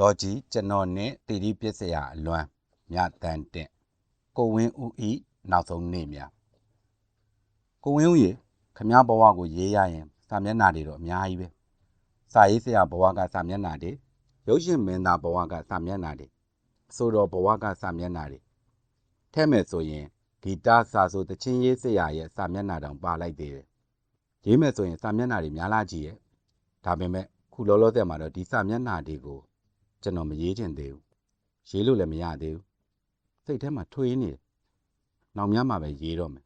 တော်ကြီးကျွန်တော်နဲ့တီတီပစ္စယအလွမ်းမြတန်တင့်ကိုဝင်းဦးဤနောက်ဆုံးနေ့များကိုဝင်းဦးရေခမားဘဝကိုရေးရရင်စာမျက်နှာတွေတော့အများကြီးပဲစာရေးဆရာဘဝကစာမျက်နှာတွေရုပ်ရှင်မင်းသားဘဝကစာမျက်နှာတွေအဆိုတော်ဘဝကစာမျက်နှာတွေထဲ့မဲ့ဆိုရင်ဂီတစာဆိုတချင်းရေးဆရာရဲ့စာမျက်နှာတောင်ပါလိုက်သေးတယ်ရေးမဲ့ဆိုရင်စာမျက်နှာတွေများလာကြည့်ရဲ့ဒါပေမဲ့ခုလောလောဆယ်မှာတော့ဒီစာမျက်နှာတွေကိုကျွန်တော်မရေးချင်သေးဘူးရေးလို့လည်းမရသေးဘူးစိတ်ထဲမှာထွေးနေတယ်နောက်များမှာပဲရေးတော့မယ်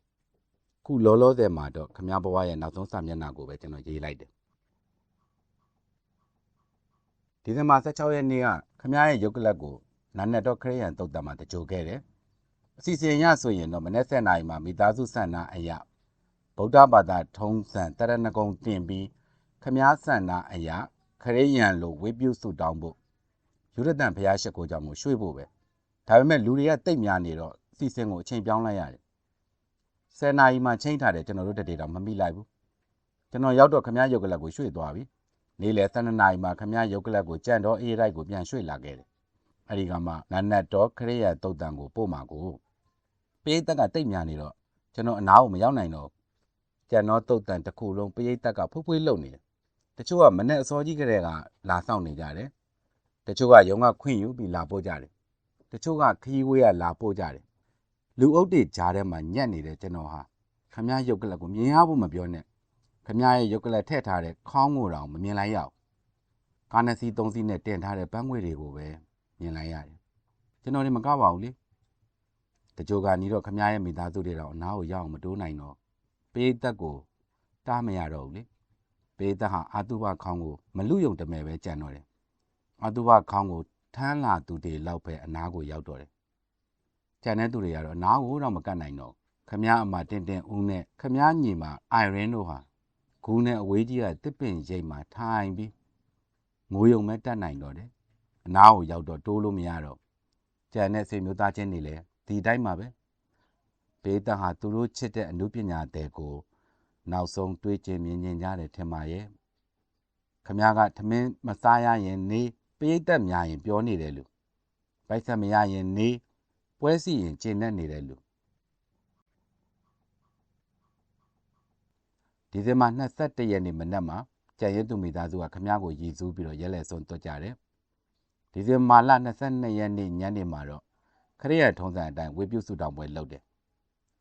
ခုလောလောဆယ်မှာတော့ခမားဘဝရဲ့နောက်ဆုံးစာမျက်နှာကိုပဲကျွန်တော်ရေးလိုက်တယ်ဒီဇင်ဘာ16ရက်နေ့ကခမားရဲ့ရုပ်ကလပ်ကိုနာနဲ့တော့ခရစ်ယာန်တုတ်တံမှာတကြိုခဲ့တယ်အစီအစဉ်ရဆိုရင်တော့မနေ့7 နာရီမှာမိသားစုဆန္ဒအရာဗုဒ္ဓဘာသာထုံးစံတရဏဂုံတင်ပြီးခမားဆန္ဒအရာခရစ်ယာန်လိုဝိပုဆုတောင်းဖို့ယူရတန်ဘုရားရှိခိုးကြောင့်ကိုရွှေ့ဖို့ပဲဒါပေမဲ့လူတွေကတိတ်များနေတော့အစီအစဉ်ကိုအချိန်ပြောင်းလိုက်ရတယ်10 နာရီမှချိန်ထားတယ်ကျွန်တော်တို့တတေတော့မမိလိုက်ဘူးကျွန်တော်ရောက်တော့ခမားရုပ်ကလပ်ကိုရွှေ့သွားပြီနေ့လယ်12 နာရီမှာခမားရုပ်ကလပ်ကိုကြံ့တော့အေးလိုက်ကိုပြန်ရွှေ့လာခဲ့တယ်အဲဒီကမှနာနတ်တော်ခရစ်ယာန်တုတ်တံကိုပို့မှာကိုပရိသတ်ကတိတ်များနေတော့ကျွန်တော်အနားကိုမရောက်နိုင်တော့ကြံ့တော့တုတ်တံတစ်ခုလုံးပရိသတ်ကဖွေးဖွေးလုံနေတယ်တချို့ကမနဲ့အစောကြီးကလေးကလာဆောင်နေကြတယ်တချို့ကရုံကခွင့်ယူပြီးလာပို့ကြတယ်တချို့ကခီးဝေးကလာပို့ကြတယ်လူအုပ်တွေကြားထဲမှာညက်နေတယ်ကျွန်တော်ဟာခမားရုပ်ကလပ်ကိုမြင်ရဖို့မပြောနဲ့ခမားရဲ့ရုပ်ကလပ်ထည့်ထားတဲ့ခေါင်းကိုတောင်မမြင်လိုက်ရအောင်ကားနှစ်စီး3စီးနဲ့တင်ထားတဲ့ပန်းငွေတွေကိုပဲမြင်လိုက်ရတယ်ကျွန်တော်တွေမကပါဘူးလေတချို့ကနီးတော့ခမားရဲ့မိသားစုတွေတော့အနားကိုရအောင်မတိုးနိုင်တော့ပရိသတ်ကိုတားမရတော့ဘူးလေပရိသတ်ဟာအာတုဘခေါင်းကိုမလူယုံတမယ်ပဲကြံတော့တယ်အာတုဘခေါင်းကိုထမ်းလာသူတွေလောက်ပဲအနားကိုရောက်တော့တယ်ကျန်တဲ့သူတွေကတော့အနားကိုတော့မကတ်နိုင်တော့ခမားအမတင်တင်ဦးနဲ့ခမားညီမအိုင်ရင်တို့ဟာဂူးနဲ့အဝေးကြီးကတစ်ပင်ရိပ်မှာထိုင်ပြီးငိုယုံမဲ့တတ်နိုင်တော့တယ်အနားကိုရောက်တော့တိုးလို့မရတော့ကျန်တဲ့ဆွေမျိုးသားချင်းတွေလည်းဒီတိုင်းမှာပဲဘေးတန်ဟာသူတို့ချစ်တဲ့အမှုပညာတွေကိုနောက်ဆုံးတွေးကျင်မြင်ကြတယ်ထင်ပါရဲ့ခမားကထမင်းမစားရရင်နေပရိသတ်များရင်ပြောနေတယ်လို့ပိုက်ဆက်မရရင်နေပွဲစီရင်ကျင့်နေတယ်လို့ဒီဇင်ဘာ21ရက်နေ့မနက်မှာကျန်ရည်သူမိသားစုကခမားကိုရည်စူးပြီးတော့ရက်လက်စွန်းတွက်ကြတယ်ဒီဇင်ဘာလ22ရက်နေ့ညနေမှာတော့ခရစ်ယာန်ထုံးစံအတိုင်းဝေပြုဆုတောင်းပွဲလုပ်တယ်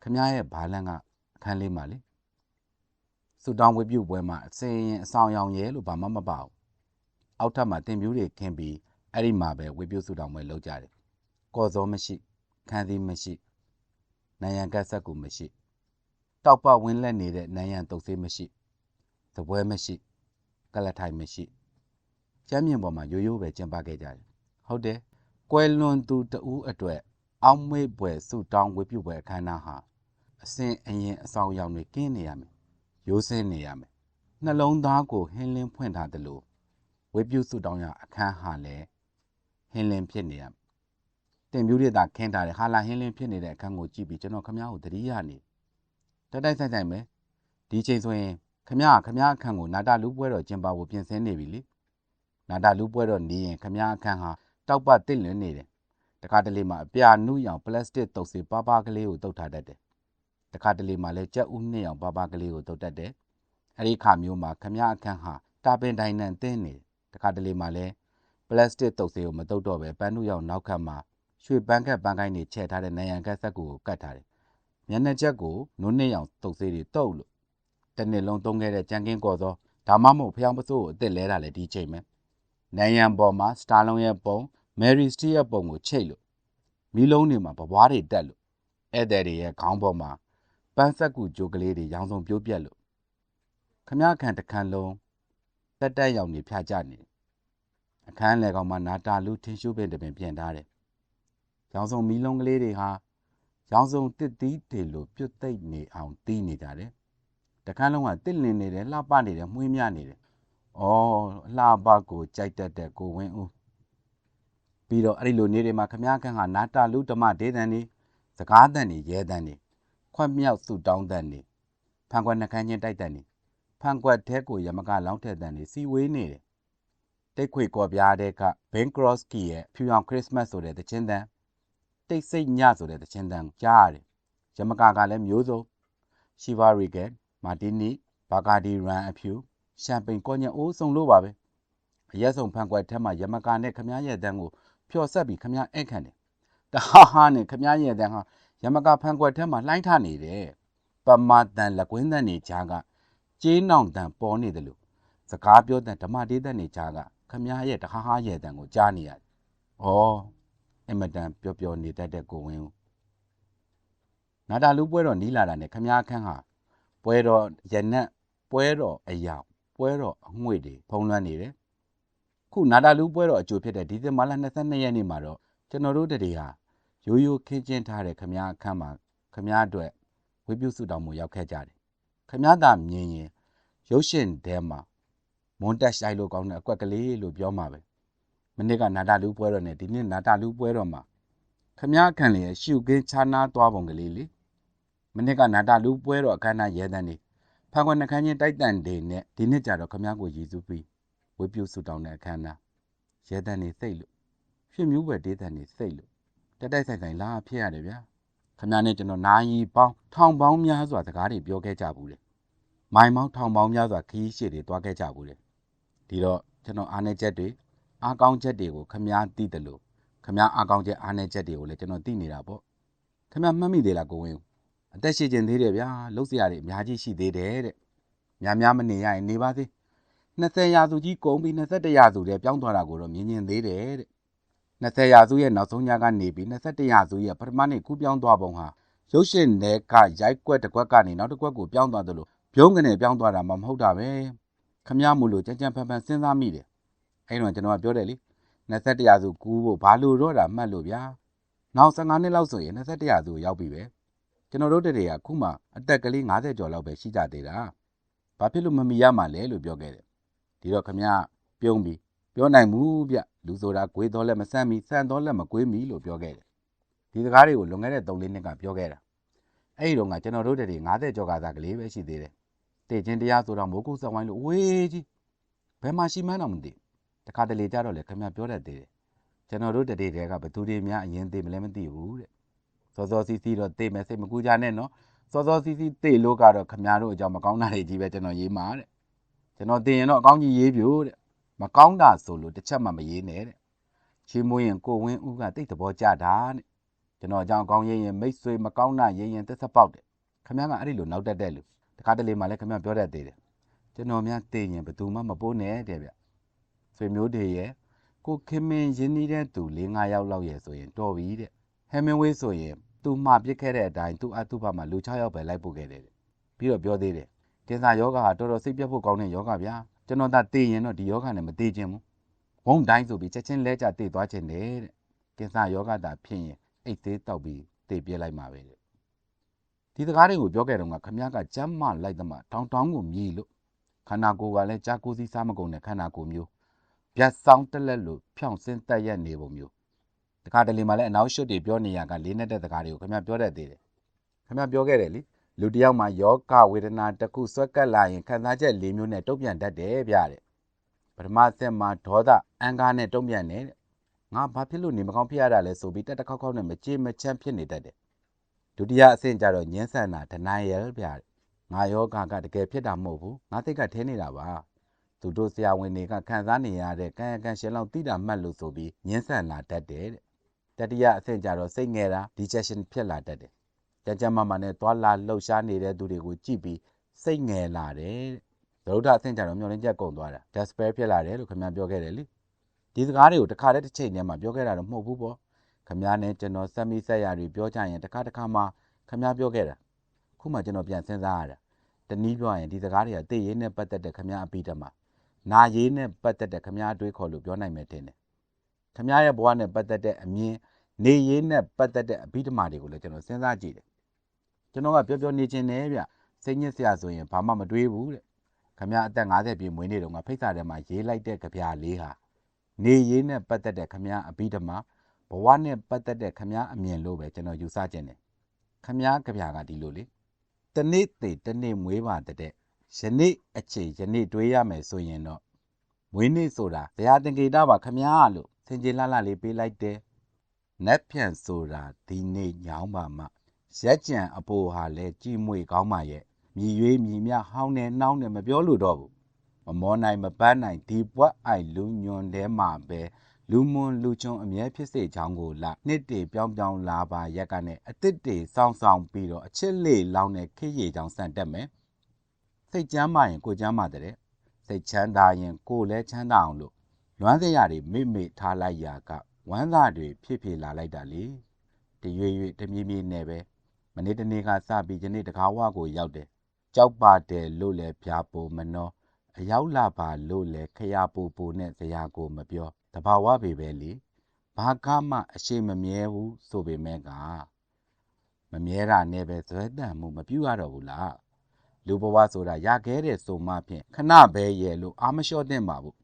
ခမားရဲ့ဘာလန်းကအခန်းလေးမှာလေဆုတောင်းဝေပြုပွဲမှာအစင်ရင်အဆောင်ရောင်ရဲလို့ဘာမှမပါဘူးအောက်ထပ်မှာတင်ပြူးတွေခင်းပြီးအဲ့ဒီမှာပဲဝေပြုဆုတောင်းပွဲလုပ်ကြတယ်ကော်စောမရှိခန်းသီးမရှိနယံကတ်ဆက်ကူမရှိတောက်ပဝင်းလက်နေတဲ့နယံတုတ်ဆေးမရှိသပွဲမရှိကလထိုင်မရှိကျမ်းမြင့်ပေါ်မှာရိုးရိုးပဲကျင်းပခဲ့ကြတယ်ဟုတ်တယ်ကွယ်လွန်သူတဦးအတွက်အောက်မေ့ပွဲဆုတောင်းဝေပြုပွဲအခမ်းအနားဟာအစင်အရင်အဆောင်ရောင်တွေကင်းနေရမယ်ရိုးစင်းနေရမယ်နှလုံးသားကိုဟင်းလင်းဖွင့်ထားသလိုဝေပြုဆုတောင်းရအခန်းဟာလည်းဟင်းလင်းဖြစ်နေရမယ်တင်ပြူးတွေသာခင်းထားတယ်ဟာလာဟင်းလင်းဖြစ်နေတဲ့အခန်းကိုကြည့်ပြီးကျွန်တော်ခမားကိုသတိရနေတိုက်တိုက်ဆိုင်ဆိုင်ပဲဒီချိန်ဆိုရင်ခမားအခန်းကိုနာတာလူပွဲတော်ကျင်းပဖို့ပြင်ဆင်နေပြီလေနာတာလူပွဲတော်နေရင်ခမားအခန်းဟာတောက်ပတစ်လွင်နေတယ်တခါတလေမှာအပြာနုရောင်ပလတ်စတစ်တုပ်စီပါပါကလေးကိုတုပ်ထားတတ်တယ်တခါတလေမှာလည်းကြက်ဥနှစ်ရောင်ပါပါကလေးကိုတုပ်တတ်တယ်အဲ့ဒီခါမျိုးမှာခမားအခန်းဟာတာပင်တိုင်းနဲ့တင်းနေတခါတလေမှာလည်းပလတ်စတစ်တုပ်စီကိုမတုပ်တော့ပဲပန်းနုရောင်နောက်ခတ်မှာရွှေပန်းကက်ပန်းကိုင်းတွေချဲ့ထားတဲ့နယံကတ်ဆက်ကိုကတ်ထားတယ်မျက်နှာချက်ကိုနုနှစ်ရောင်တုပ်စီတွေတုပ်လို့တနေ့လုံးသုံးခဲ့တဲ့ကြံကင်းကော်စောဒါမှမဟုတ်ဖျောင်းပစိုးကိုအစ်စ်လဲတာလေဒီချိန်ပဲနယံပေါ်မှာစတာလုံးရဲ့ပုံမယ်ရီစတီရဲ့ပုံကိုချိတ်လို့မီးလုံးတွေမှာပပွားတွေတက်လို့ဧည့်သည်တွေရဲ့ခေါင်းပေါ်မှာပန်းဆက်ကူကြိုကလေးတွေရောင်စုံပြိုးပြက်လို့ခမားခန့်တစ်ခန်းလုံးတက်ရောင်တွေဖြာကျနေအခန်းလေကောင်မှာနာတာလူထင်းရှုပင်တပင်ပြင်ထားတယ်ရောင်စုံမီးလုံးကလေးတွေဟာရောင်စုံတစ်သီးတွေလိုပြုတ်သိပ်နေအောင်တီးနေကြတယ်တခန်းလုံးကတစ်လင်နေတယ်လှပနေတယ်မှုေးမြနေတယ်အော်အလှပကိုကြိုက်တတ်တဲ့ကိုဝင်းဦးပြီးတော့အဲ့ဒီလိုနေတွေမှာခမားခန့်ဟာနာတာလူဓမ္မဒေသန်တွေစကားတန်တွေရဲတန်တွေခွက်မြောက်စုတောင်းတန်တွေဖန်ခွက်နှကန်းချင်းတိုက်တန်တွေဖန်ခွက်ထဲကိုရမကလောင်းထက်တန်တွေစီဝေးနေတယ် တိတ်ခွေကော်ပြားတဲ့ကဘင်ကရော့စကီရဲ့ဖြူရောင်ခရစ်စမတ်ဆိုတဲ့တခြင်းတန်တိတ်ဆိတ်ညဆိုတဲ့တခြင်းတန်ကြားရတယ်ရမကာကလည်းမျိုးစုံရှီဗာရီကက်မာတီနီဘာကာဒီရန်အဖြူရှမ်ပိန်ကောညအိုးစုံလို့ပါပဲအရက်ဆုံးဖန်ကွက်ထဲမှာရမကာနဲ့ခမားရဲ့တန်းကိုဖြော်ဆက်ပြီးခမားအဲ့ခံတယ်တဟာနဲ့ခမားရဲ့တန်းဟာရမကာဖန်ကွက်ထဲမှာလှိုင်းထနေတယ်ပမာတန်လက်ကွင်းတန်နေကြားကကျေးနောင်တန်ပေါ်နေတယ်လို့စကားပြောတဲ့ဓမ္မဒေသနေကြားကခမားရဲ့တဟာရဲ့တန်ကိုကြားနေရတယ်။ဩအင်မတန်ပျော်ပျော်နေတတ်တဲ့ကိုဝင်းဦးနာတာလူပွဲတော်နီးလာတာနဲ့ခမားခန်းဟာပွဲတော်ရနက်ပွဲတော်အယောင်ပွဲတော်အငွေ့တွေဖုံးလွှမ်းနေတယ်။ခုနာတာလူပွဲတော်အကျိုးဖြစ်တဲ့ဒီဇင်ဘာလ22ရက်နေ့မှာတော့ကျွန်တော်တို့တတွေဟာရိုးရိုးခင်းကျင်းထားတဲ့ခမားအခန်းမှာခမားအတွက်ဝေပြုစုတောင်းမှုရောက်ခဲ့ကြတယ်။ခမားသာမြင်ရင်ရုပ်ရှင်ထဲမှာမွန်တက်ဆိုင်လိုကောင်းတဲ့အကွက်ကလေးလို့ပြောမှာပဲမနေ့ကနာတာလူပွဲတော်နဲ့ဒီနေ့နာတာလူပွဲတော်မှာခမားအခန်းလေးရှုခင်းချာနာသွားပုံကလေးလေမနေ့ကနာတာလူပွဲတော်အခမ်းအနားရဲတန်းနေဖန်ခွက်နှခမ်းချင်းတိုက်တန်တွေနဲ့ဒီနေ့ကျတော့ခမားကိုရည်စူးပြီးဝေပြုစုတောင်းတဲ့အခမ်းအနားရဲတန်းနေစိတ်လို့ရွှေမျိုးပဲဒေးတန်းနေစိတ်လို့တက်တိုက်ဆိုင်ဆိုင်လာဖြစ်ရတယ်ဗျာခမားနဲ့ကျွန်တော်နာယီပေါင်းထောင်ပေါင်းများစွာစကားတွေပြောခဲ့ကြဘူးလေမိုင်မောင်းထောင်ပေါင်းများစွာခီးရှည်တွေတွားခဲ့ကြဘူးလေဒီတော့ကျွန်တော်အားနေချက်တွေအားကောင်းချက်တွေကိုခမားသိတယ်လို့ခမားအားကောင်းချက်အားနေချက်တွေကိုလည်းကျွန်တော်သိနေတာပေါ့ခမားမှတ်မိသေးလားကိုဝင်းအသက်ရှိကျင်သေးတယ်ဗျာလှုပ်ရှားတွေအများကြီးရှိသေးတယ်တဲ့များမနေရရင်နေပါသေး20ရာစုကြီးကုန်ပြီး21ရာစုတည်းပြောင်းသွားတာကိုတော့မြင်သေးတယ်တဲ့20ရာစုရဲ့နောက်ဆုံးညကနေပြီး21ရာစုရဲ့ပထမနေ့ကူးပြောင်းသွားပုံဟာရုပ်ရှင်တွေကရိုက်ကွက်တစ်ကွက်ကနေနောက်တစ်ကွက်ကိုပြောင်းသွားတယ်လို့ပြုံးကနေပြောင်းသွားတာမှမဟုတ်တာပဲခမားမလို့ကြမ်းဖန်စဉ်းစားမိတယ်အဲ့တော့ကျွန်တော်ကပြောတယ်လေ21ရာစုကူးဖို့ဘာလို့တော့တာမှတ်လို့ဗျာနောက်15နှစ်လောက်ဆိုရင်21ရာစုရောက်ပြီပဲကျွန်တော်တို့တွေကခုမှအသက်ကလေး50ကျော်လောက်ပဲရှိကြသေးတာဘာဖြစ်လို့မမီရမှာလဲလို့ပြောခဲ့တယ်ဒီတော့ခမားပြုံးပြီးပြောနိုင်မှုဗျလူဆိုတာကွေးတော်လက်မဆန့်မီဆန့်တော်လက်မကွေးမီလို့ပြောခဲ့တယ်ဒီစကားတွေကိုလွန်ခဲ့တဲ့3-4နှစ်ကပြောခဲ့တာအဲ့ဒီတော့ကကျွန်တော်တို့တွေ50ကျော်ကစားကလေးပဲရှိသေးတယ်တေချင်းတရားဆိုတော့မိုးကုတ်ဆက်ဝိုင်းလို့ဝေးကြီးဘယ်မှာရှိမှန်းတော့မသိတခါတလေကြတော့လေခမားပြောတတ်သေးတယ်ကျွန်တော်တို့တွေကဘသူတွေများအရင်သေးမလဲမသိဘူးတဲ့စောစီစီတော့သေမယ်စိတ်မကူကြနဲ့နော်စောစီစီသေလို့ကတော့ခမားတို့အကြောင်းမကောင်းတာတွေကြီးပဲကျွန်တော်ရေးမှာတဲ့ကျွန်တော်သိရင်တော့အကောင်းကြီးရေးပြို့တဲ့မကောင်းတာဆိုလို့တစ်ချက်မှမရေးနဲ့တဲ့ချီးမွေးရင်ကိုဝင်းဦးကတိတ်သဘောကျတာတဲ့ကျွန်တော်အကြောင်းအကောင်းရေးရင်မိတ်ဆွေမကောင်းတာရေးရင်သက်သက်ပေါက်တယ်ခမားကအဲ့ဒီလိုနောက်တက်တဲ့လူတခါတလေမှလည်းခမားပြောတတ်သေးတယ်ကျွန်တော်များသိရင်ဘသူမှမပိုးနဲ့တဲ့ဗျဆွေမျိုးတွေရဲ့ကိုခင်မင်းရင်းနှီးတဲ့သူ4-5ယောက်လောက်ရဲ့ဆိုရင်တော်ပြီတဲ့ဟဲမင်းဝေးဆိုရင်သူမှာပြစ်ခဲ့တဲ့အတိုင်းသူ့အတုပမှာလူ6ယောက်ပဲလိုက်ပို့ခဲ့တယ်ပြီးတော့ပြောသေးတယ်ကင်ဆာယောဂါဟာတော်တော်စိတ်ပြတ်ဖို့ကောင်းတဲ့ယောဂဗျာကျွန်တော်သာသိရင်တော့ဒီယောဂနဲ့မသိခြင်းဘူးဘုံတိုင်းဆိုပြီးချက်ချင်းလဲကျသိသွားခြင်းတဲ့ကင်ဆာယောဂါသာဖြစ်ရင်အိတ်သေးတောက်ပြီးသိပြလိုက်မှာပဲတဲ့ဒီစကားတွေကိုပြောခဲ့တော့ကခမားကကြမ်းမလိုက်သမှတောင်းကိုမြည်လို့ခန္ဓာကိုယ်ကလည်းကြာကိုစီစားမကုန်တဲ့ခန္ဓာကိုယ်မျိုးဗျက်ဆောင်တက်လက်လို့ဖြောင့်စင်းတက်ရက်နေပုံမျိုးတခါတလေမှလည်းအနောက်ရှုပ်တွေပြောနေရကလေးနဲ့တဲ့စကားတွေကိုခမားပြောတတ်သေးတယ်ခမားပြောခဲ့တယ်လေလူတယောက်မှာယောဂဝေဒနာတစ်ခုဆွဲကပ်လာရင်ခံစားချက်၄မျိုးနဲ့တုံ့ပြန်တတ်တယ်ဗျတဲ့ပထမဆက်မှာဒေါသအင်္ဂါနဲ့တုံ့ပြန်တယ်ငါဘာဖြစ်လို့နေမကောင်းဖြစ်ရတာလဲဆိုပြီးတက်တစ်ခေါက်နဲ့မကြေမချမ်းဖြစ်နေတတ်တယ်ဒုတိယအဆင့်ကျတော့ညှင်းဆန်တာ denial ဗျငါယောဂကတကယ်ဖြစ်တာမဟုတ်ဘူးငါသိကထဲနေတာပါသူတို့ဆရာဝန်တွေကခံစားနေရတဲ့ကံကံရှင်လောက်သိတာမှတ်လို့ဆိုပြီးညှင်းဆန်လာတတ်တယ်တတိယအဆင့်ကျတော့စိတ်ငယ်တာ dejection ဖြစ်လာတတ်တယ်ကြမ်းမာနဲ့သွားလာလှုပ်ရှားနေတဲ့သူတွေကိုကြည့်ပြီးစိတ်ငယ်လာတယ်သရုပ်ထအဆင့်ကျတော့မျောလင်းချက်ကုန်သွားတာ despair ဖြစ်လာတယ်လို့ခင်ဗျားပြောခဲ့တယ်လေဒီစကားတွေကိုတစ်ခါတည်းတစ်ချိန်တည်းမှာပြောခဲ့တာတော့မဟုတ်ဘူးပေါ့ခင်ဗျားနဲ့ကျွန်တော်ဆက်မိဆက်ရတွေပြောကြရင်တစ်ခါမှခင်ဗျားပြောခဲ့တာခုမှကျွန်တော်ပြန်စဉ်းစားရတာတနည်းပြောရင်ဒီစကားတွေကသိရေးနဲ့ပတ်သက်တဲ့ခင်ဗျားအပိဓမ္မာနာရေးနဲ့ပတ်သက်တဲ့ခင်ဗျားအတွေးခေါ်လို့ပြောနိုင်မယ်ထင်တယ်ခင်ဗျားရဲ့ဘဝနဲ့ပတ်သက်တဲ့အမြင်နေရေးနဲ့ပတ်သက်တဲ့အပိဓမ္မာတွေကိုလည်းကျွန်တော်စဉ်းစားကြည့်တယ်ကျွန်တော်ကပြောနေခြင်းနဲ့ဗျစိတ်ညစ်စရာဆိုရင်ဘာမှမတွေးဘူးတဲ့ခင်ဗျားအသက်50ပြည့်မွေးနေ့တုန်းကဖိတ်စာထဲမှာရေးလိုက်တဲ့ကြပြလေးဟာနေရေးနဲ့ပတ်သက်တဲ့ခင်ဗျားအပိဓမ္မာဘဝနဲ့ပတ်သက်တဲ့ခင်ဗျားအမြင်လို့ပဲကျွန်တော်ယူဆခြင်းတယ်ခင်ဗျားကြပြကဒီလိုလေတနေ့သေးတနေ့မွေးပါတဲ့ယနေ့အခြေယနေ့တွေးရမယ်ဆိုရင်တော့ မွေးနေ့ဆိုတာဇရာတင်ကေတာပါခမားလို့စင်ကြေလှလှလေးပေးလိုက်တယ်နက်ဖြန်ဆိုတာဒီနေ့ညောင်းပါမှရက်ကြံအပေါ်ဟာလဲကြည်မွေကောင်းပါရဲ့မြည်ရွေးမြည်မြဟောင်းနေနှောင်းနေမပြောလို့တော့ဘူးမမောနိုင်မပန်းနိုင်ဒီပွက်အိုက်လူညွန်တဲမှာပဲလူမွန်လူချုံအမြဲဖြစ်စေချောင်းကိုလာနှစ်တေပြောင်းပြောင်းလာပါရက်ကနဲ့အစ်စ်တေစောင်းဆောင်ပြီးတော့အချစ်လေးလောင်းတဲ့ခေရည်ချောင်းဆန်တက်မယ်စိတ်ချမ်းမာရင်ကိုချမ်းမာတဲ့စိတ်ချမ်းသာရင်ကိုယ်လည်းချမ်းသာအောင်လို့လွမ်းစရာတွေမိမိထားလိုက်ရာကဝမ်းသာတွေဖြစ်ဖြစ်လာလိုက်တာလေတရွေ့ရွေ့တမြည်မြည်နဲ့ပဲမနေ့တနေ့ကစပြီးယနေ့တကားဝကိုရောက်တယ်ကြောက်ပါတယ်လို့လည်းဖြာပိုမနှောအရောက်လာပါလို့လည်းခရပူပူနဲ့ဇရာကိုမပြောတဘာဝပေပဲလေဘာကမှအရှိမမြဲဘူးဆိုပေမဲ့ကမမြဲတာနဲ့ပဲဇွဲတန်မှုမပြုတ်ရတော့ဘူးလားလူဘဝဆိုတာရခဲ့တဲ့ဆိုမှဖြင့်ခဏပဲရဲ့လို့အာမလျှော့တဲ့မှာဘူး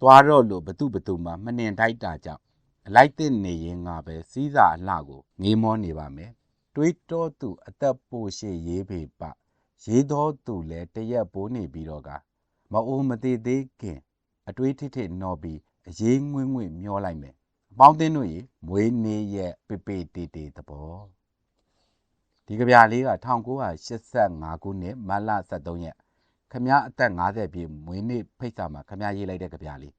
သွားတော့လို့ဘသူမှမနှင်ထိုက်တာကြောင့်အလိုက်တဲ့နေရင်ငါပဲစီးစာအလှကိုငေးမောနေပါမယ်တွေးတောသူအသက်ပိုရှည်ရေးပေပရေးတော်သူလည်းတရက်ပိုးနေပြီးတော့ကမအိုးမသေးသေးခင်အတွေးထိထိနော်ပြီးအရေးငွေ့ငွေ့မျောလိုက်မယ်အပေါင်းသင်းတို့ရေမွေးနေ့ရဲ့ပေပေတေတေသဘောဒီကြပြလေးက1985ခုနှစ်မတ်လ23ရက်ခမအသက်50ပြည့်မွေးနေ့ဖိတ်စာမှာခမရေးလိုက်တဲ့ကြပြလေး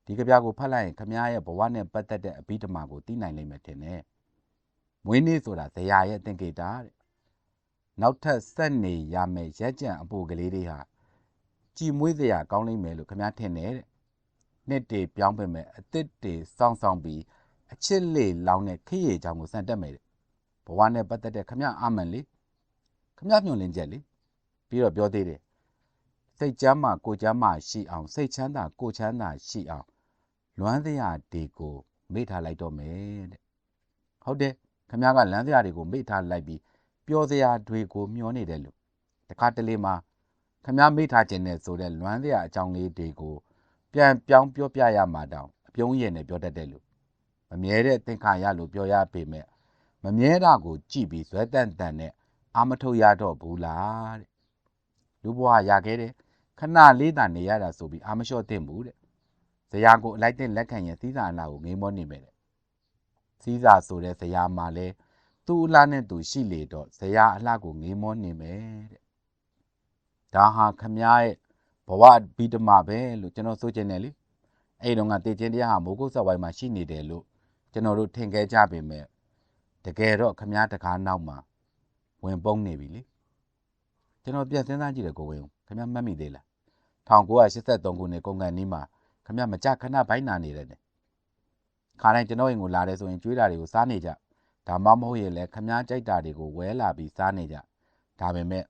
ဒီကြပြကိုဖတ်လိုက်ရင်ခမရဲ့ဘဝနဲ့ပတ်သက်တဲ့အဘိဓမ္မာကိုသိနိုင်လိမ့်မယ်ထင်တယ်မွေးနေ့ဆိုတာဇရာရဲ့သင်္ကေတတဲ့နောက်ထပ်ဆက်နေရမယ်ရက်ကြံအပိုကလေးတွေဟာကြည်မွေးစရာကောင်းလိမ့်မယ်လို့ခမထင်တယ်တဲ့နှစ်တေပြောင်းပေမဲ့အစ်စ်တေစောင်းဆောင်ပြီးအချစ်လေးလောင်းတဲ့ခေရည်ချောင်းကိုစံတက်မယ်တဲ့ဘဝနဲ့ပတ်သက်တဲ့ခမအာမန်လေခမညွှန်လင်းချက်လေပြီးတော့ပြောသေးတယ်စိတ်ချမ်းသာကိုချမ်းသာရှိအောင်စိတ်ချမ်းသာကိုချမ်းသာရှိအောင်လွမ်းစရာတွေကိုမေ့ထားလိုက်တော့မယ်တဲ့ဟုတ်တယ်ခမကလမ်းစရာတွေကိုမေ့ထားလိုက်ပြီးပျော်စရာတွေကိုမျောနေတယ်လို့တခါတလေမှာခမမေ့ထားခြင်းနဲ့ဆိုတဲ့လွမ်းစရာအကြောင်းလေးတွေကိုပြန်ပြောင်းပြောပြရမှာတောင်အပြုံးရည်နဲ့ပြောတတ်တယ်လို့မမြဲတဲ့သင်္ခါရလို့ပြောရပေမဲ့မမြဲတာကိုကြည့်ပြီးဇွဲတန်တန်နဲ့အာမထုတ်ရတော့ဘူးလားတဲ့လူဘဝရခဲ့တဲ့ခဏလေးသာနေရတာဆိုပြီးအာမလျှော့သင့်ဘူးတဲ့ဇရာကိုအလိုက်တဲ့လက်ခံရင်စီးစာအလားကိုငေးမောနေမယ်တဲ့စီးစာဆိုတဲ့ဇရာမှာလဲသူ့အလားနဲ့သူရှိလေတော့ဇရာအလားကိုငေးမောနေမယ်တဲ့ဒါဟာခမရဲ့ဘဝဗိဓမာပဲလို့ကျွန်တော်ဆိုချင်တယ်လေအဲ့တုန်းကတေချင်းတရားဟာမိုးကုတ်ဆောက်ပိုင်းမှာရှိနေတယ်လို့ကျွန်တော်တို့ထင်ခဲ့ကြပေမဲ့တကယ်တော့ခမတကားနောက်မှာဝင်ပုန်းနေပြီလေကျွန်တော်ပြန်စဉ်းစားကြည့်တယ်ကိုဝင်းခမမှတ်မိသေးလား1983ခုနှစ်ကုန်ကန်နီးမှာခမမကြခဏဘိုင်းနာနေတယ်ခါတိုင်းကျွန်တော်အိမ်ကိုလာတယ်ဆိုရင်ကျွေးတာတွေကိုစားနေကြဒါမှမဟုတ်ရင်လည်းခမကြိုက်တာတွေကိုဝဲလာပြီးစားနေကြဒါပေမဲ့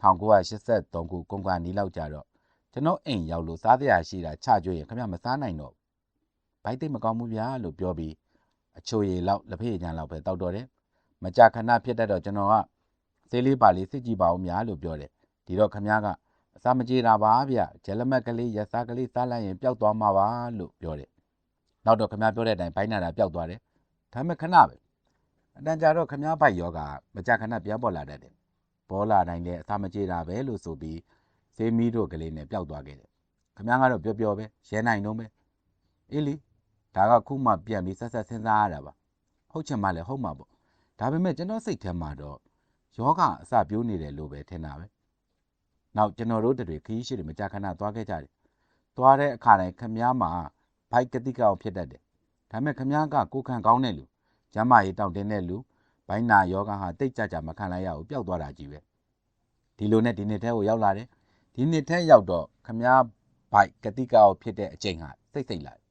1983ခုကုန်ကန်နီးလောက်ကြတော့ကျွန်တော်အိမ်ရောက်လို့စားတရားရှိတာချကျွေးရင်ခမမစားနိုင်တော့ဘိုက်သိမကောင်းဘူးဗျာလို့ပြောပြီးအချိုရည်လောက်လက်ဖေးချမ်းလောက်ပဲတောက်တော့တယ်မကြခဏဖြစ်တတ်တော့ကျွန်တော်ကဆေးလေးပါလေးစစ်ကြည့်ပါဦးများလို့ပြောတယ်ဒီတော့ခမကအစာမကြေတာပါဗျဂျယ်လမက်ကလေးရက်စားကလေးစားလိုက်ရင်ပျောက်သွားမှာပါလို့ပြောတယ်နောက်တော့ခမပြောတဲ့အတိုင်းဘိုင်းနာတာပျောက်သွားတယ်ဒါပေမဲ့ခဏပဲအတန်ကြာတော့ခမဘိုက်ယောဂမကြခဏပြန်ပေါ်လာတတ်တယ်ပေါ်လာတိုင်းလည်းအစာမကြေတာပဲလို့ဆိုပြီးဆေးမီးတို့ကလေးနဲ့ပျောက်သွားခဲ့တယ်ခမကတော့ပျော်ပျော်ပဲရဲနိုင်တော့ပဲအေးလီဒါကခုမှပြန်ပြီးဆက်ဆက်စဉ်းစားရတာပါဟုတ်ချင်မှလည်းဟုတ်မှာပေါ့ဒါပေမဲ့ကျွန်တော်စိတ်ထဲမှာတော့ယောဂအစပြိုးနေတယ်လို့ပဲထင်တာပဲနောက်ကျွန်တော်တို့တွေခရီးရှိတွေမကြခဏသွားခဲ့ကြတယ်သွားတဲ့အခါတိုင်းခမည်းမှာဘိုက်ကတိကအောင်ဖြစ်တတ်တယ်ဒါပေမဲ့ခမည်းကကိုခံကောင်းတဲ့လူကျမ်းမာရေးတောင့်တင်းတဲ့လူဘိုင်းနာယောဂဟာတိတ်ကြကြမခံလိုက်ရဘူးပျောက်သွားတာကြီးပဲဒီလိုနဲ့ဒီနှစ်ထဲကိုရောက်လာတယ်ဒီနှစ်ထဲရောက်တော့ခမည်းဘိုက်ကတိကအောင်ဖြစ်တဲ့အချိန်ဟာစိတ်လိုက်